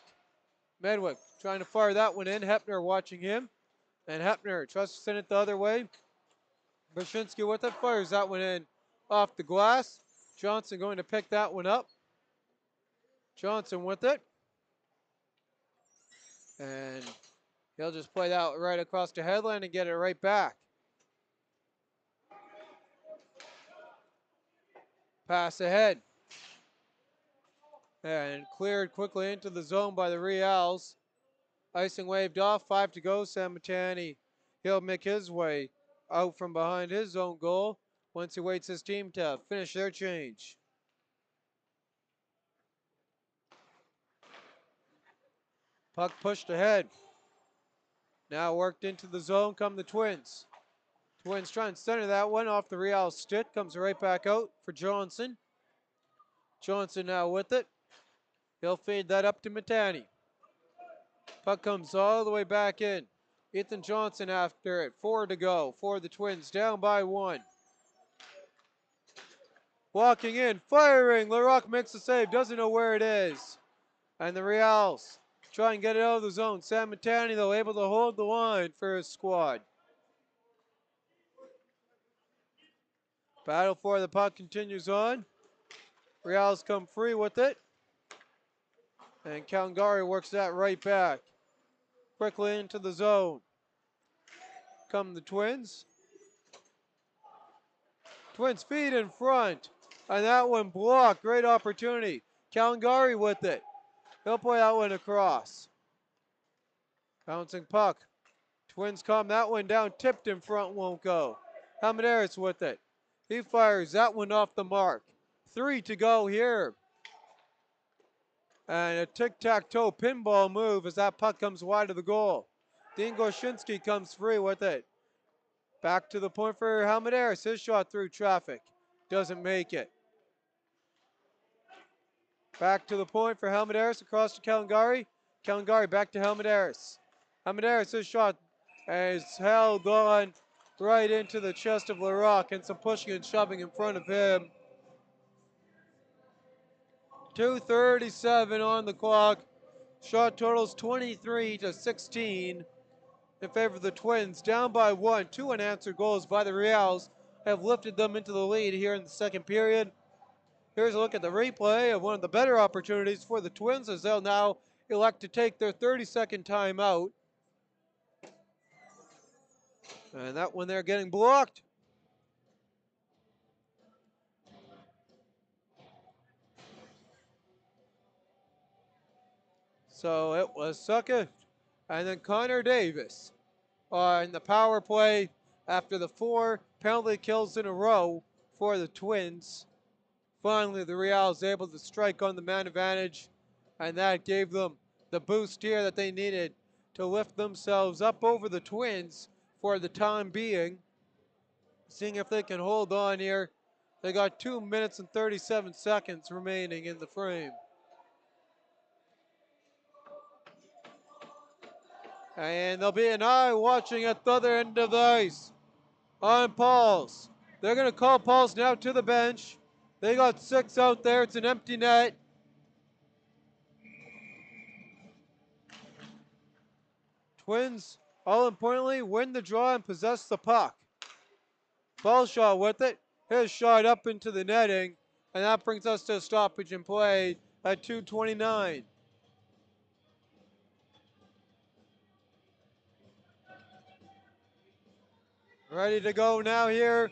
Speaker 1: Medwick trying to fire that one in. Hepner watching him. And Hepner tries to send it the other way. Brzezinski with it. Fires that one in off the glass. Johnson going to pick that one up. Johnson with it. And he'll just play that right across to Headland and get it right back. Pass ahead. And cleared quickly into the zone by the Riels. Icing waved off, 5 to go. Sam Matani, he'll make his way out from behind his own goal once he waits his team to finish their change. Puck pushed ahead. Now worked into the zone come the Twins. Twins trying to center that one off the Riels stick. Comes right back out for Johnson. Johnson now with it. He'll feed that up to Matani. Puck comes all the way back in. Ethan Johnson after it. 4 to go for the Twins. Down by 1. Walking in, firing. Larocque makes the save. Doesn't know where it is. And the Riels try and get it out of the zone. Sam Matani, though, able to hold the line for his squad. Battle for the puck continues on. Riels come free with it. And Kalangari works that right back. Quickly into the zone. Come the Twins. Twins feed in front. And that one blocked. Great opportunity. Kalangari with it. He'll play that one across. Bouncing puck. Twins calm that one down. Tipped in front, won't go. Hamaderis with it. He fires that one off the mark. 3 to go here. And a tic-tac-toe pinball move as that puck comes wide of the goal. Dean Goshinsky comes free with it. Back to the point for Hamaderis. His shot through traffic. Doesn't make it. Back to the point for Hamaderis across to Kalangari. Kalangari back to Hamaderis. Hamaderis, his shot is held on right into the chest of Larocque and some pushing and shoving in front of him. 2:37 on the clock. Shot totals 23 to 16 in favor of the Twins. Down by 1. 2 unanswered goals by the Riels have lifted them into the lead here in the second period. Here's a look at the replay of one of the better opportunities for the Twins as they'll now elect to take their 30-second timeout. And that one they're getting blocked. So it was Sucka and then Connor Davis in the power play after the 4 penalty kills in a row for the Twins. Finally, the Riels able to strike on the man advantage, and that gave them the boost here that they needed to lift themselves up over the Twins for the time being. Seeing if they can hold on here. They got 2 minutes and 37 seconds remaining in the frame. And there'll be an eye watching at the other end of the ice on Pauls. They're going to call Pauls now to the bench. They got 6 out there. It's an empty net. Twins, all importantly, win the draw and possess the puck. Ballshaw with it. His shot up into the netting. And that brings us to a stoppage in play at 2:29. Ready to go now here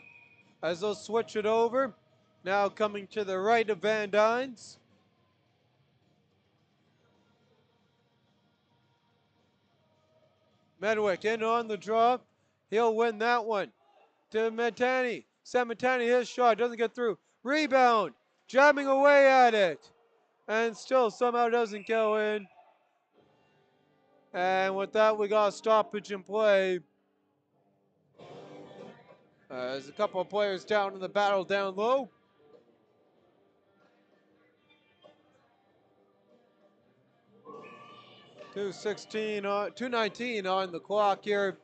Speaker 1: as they'll switch it over. Now coming to the right of Van Dynes. Medwick in on the draw. He'll win that one. To Matani. Samatani, his shot doesn't get through. Rebound. Jabbing away at it. And still somehow doesn't go in. And with that, we got a stoppage in play. There's a couple of players down in the battle down low. $2:19 on the clock here.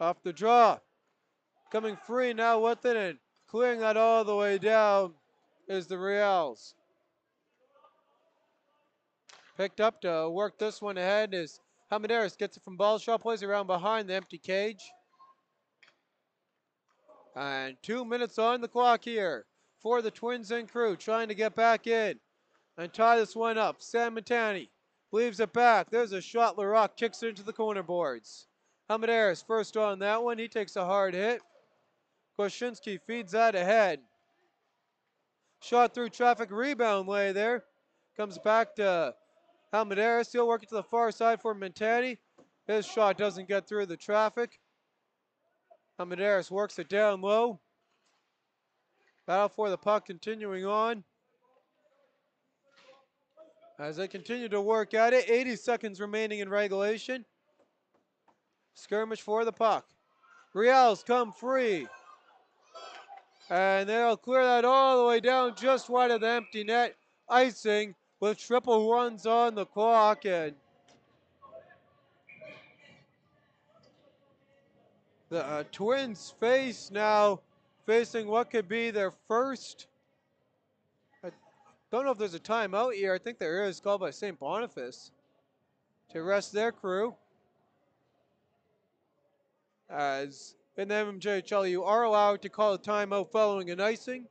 Speaker 1: Off the draw. Coming free now with it and clearing that all the way down is the Riels. Picked up to work this one ahead is Hamaderis. Gets it from Ballshaw, plays around behind the empty cage. And 2 minutes on the clock here for the Twins and crew trying to get back in and tie this one up. Sam Matani leaves it back. There's a shot. Larocque kicks it into the corner boards. Hamaderis first on that one. He takes a hard hit. Koshinsky feeds that ahead. Shot through traffic, rebound lay there. Comes back to Hamaderis. He'll work it to the far side for Matani. His shot doesn't get through the traffic. Hamaderis works it down low. Battle for the puck continuing on. As they continue to work at it, 80 seconds remaining in regulation. Skirmish for the puck. Riels come free. And they'll clear that all the way down just wide of the empty net. Icing with triple runs on the clock. And the Twins face now facing what could be their first. I don't know if there's a timeout here. I think there is, called by St. Boniface to rest their crew. As in the mmjhl, you are allowed to call a timeout following an icing.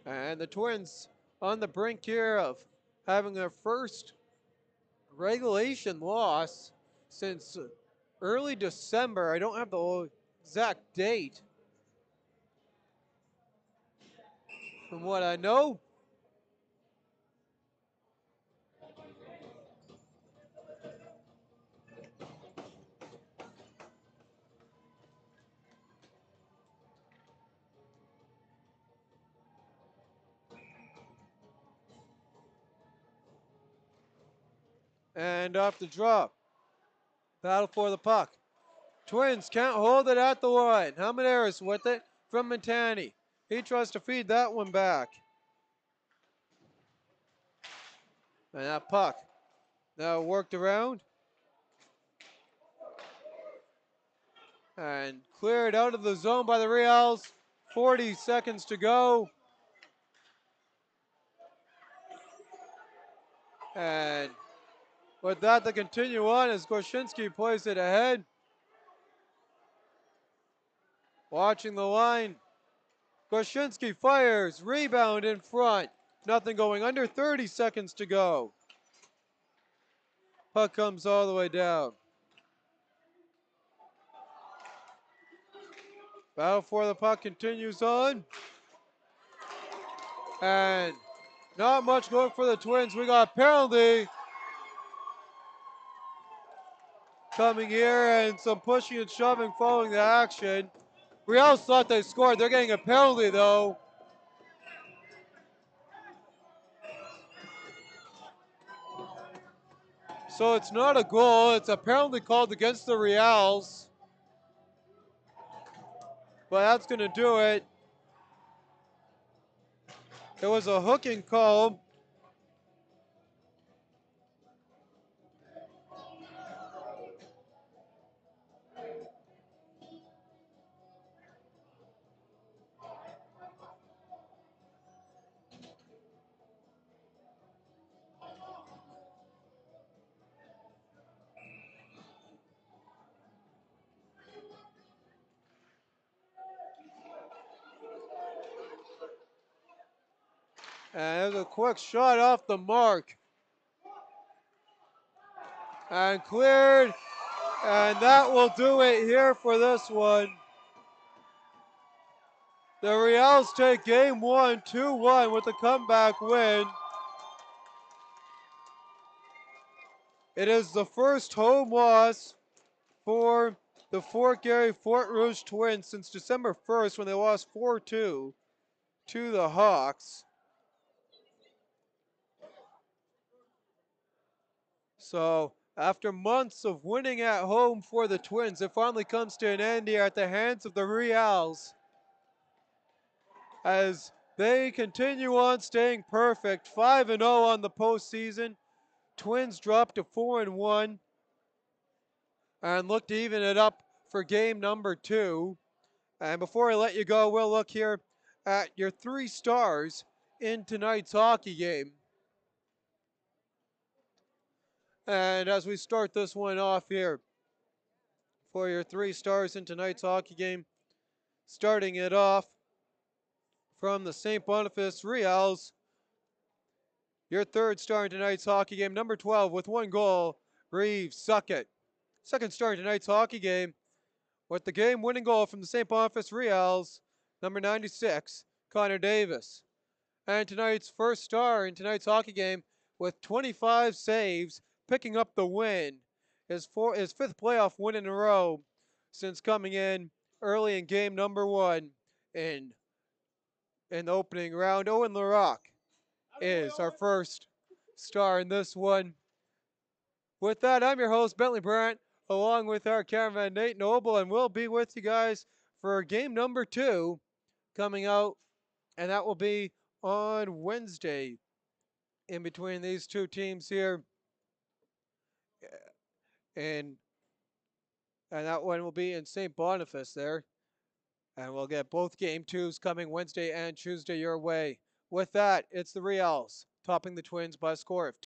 Speaker 1: And the Twins on the brink here of having their first regulation loss since early December. I don't have the exact date from what I know. And off the drop. Battle for the puck. Twins can't hold it at the line. Almedaris with it from Montani. He tries to feed that one back. And that puck now worked around and cleared out of the zone by the Riels. 40 seconds to go. And with that to continue on as Gorshinsky plays it ahead. Watching the line. Gorshinsky fires. Rebound in front. Nothing going. Under 30 seconds to go. Puck comes all the way down. Battle for the puck continues on. And not much going for the Twins. We got a penalty coming here and some pushing and shoving following the action. Riels thought they scored. They're getting a penalty though. So it's not a goal. It's a penalty called against the Riels. But that's going to do it. It was a hooking call. And there's a quick shot off the mark. And cleared. And that will do it here for this one. The Riels take game one, 2-1 with a comeback win. It is the first home loss for the Fort Garry Fort Rouge Twins since December 1st when they lost 4-2 to the Hawks. So after months of winning at home for the Twins, it finally comes to an end here at the hands of the Riels as they continue on staying perfect. 5-0 on the postseason. Twins dropped to 4-1 and look to even it up for game number 2. And before I let you go, we'll look here at your 3 stars in tonight's hockey game. And as we start this one off here, for your 3 stars in tonight's hockey game, starting it off from the St. Boniface Riels, your 3rd star in tonight's hockey game, number 12 with 1 goal, Reeves Suckett. 2nd star in tonight's hockey game with the game-winning goal from the St. Boniface Riels, number 96, Connor Davis. And tonight's 1st star in tonight's hockey game with 25 saves, picking up the win. His 5th playoff win in a row since coming in early in game number 1 in the opening round. Owen Larocque is our 1st star in this one. With that, I'm your host, Bentley Brandt, along with our cameraman, Nate Noble, and we'll be with you guys for game number 2 coming out, and that will be on Wednesday in between these 2 teams here. And that one will be in St. Boniface there. And we'll get both game 2s coming Wednesday and Tuesday your way. With that, it's the Riels topping the Twins by a score of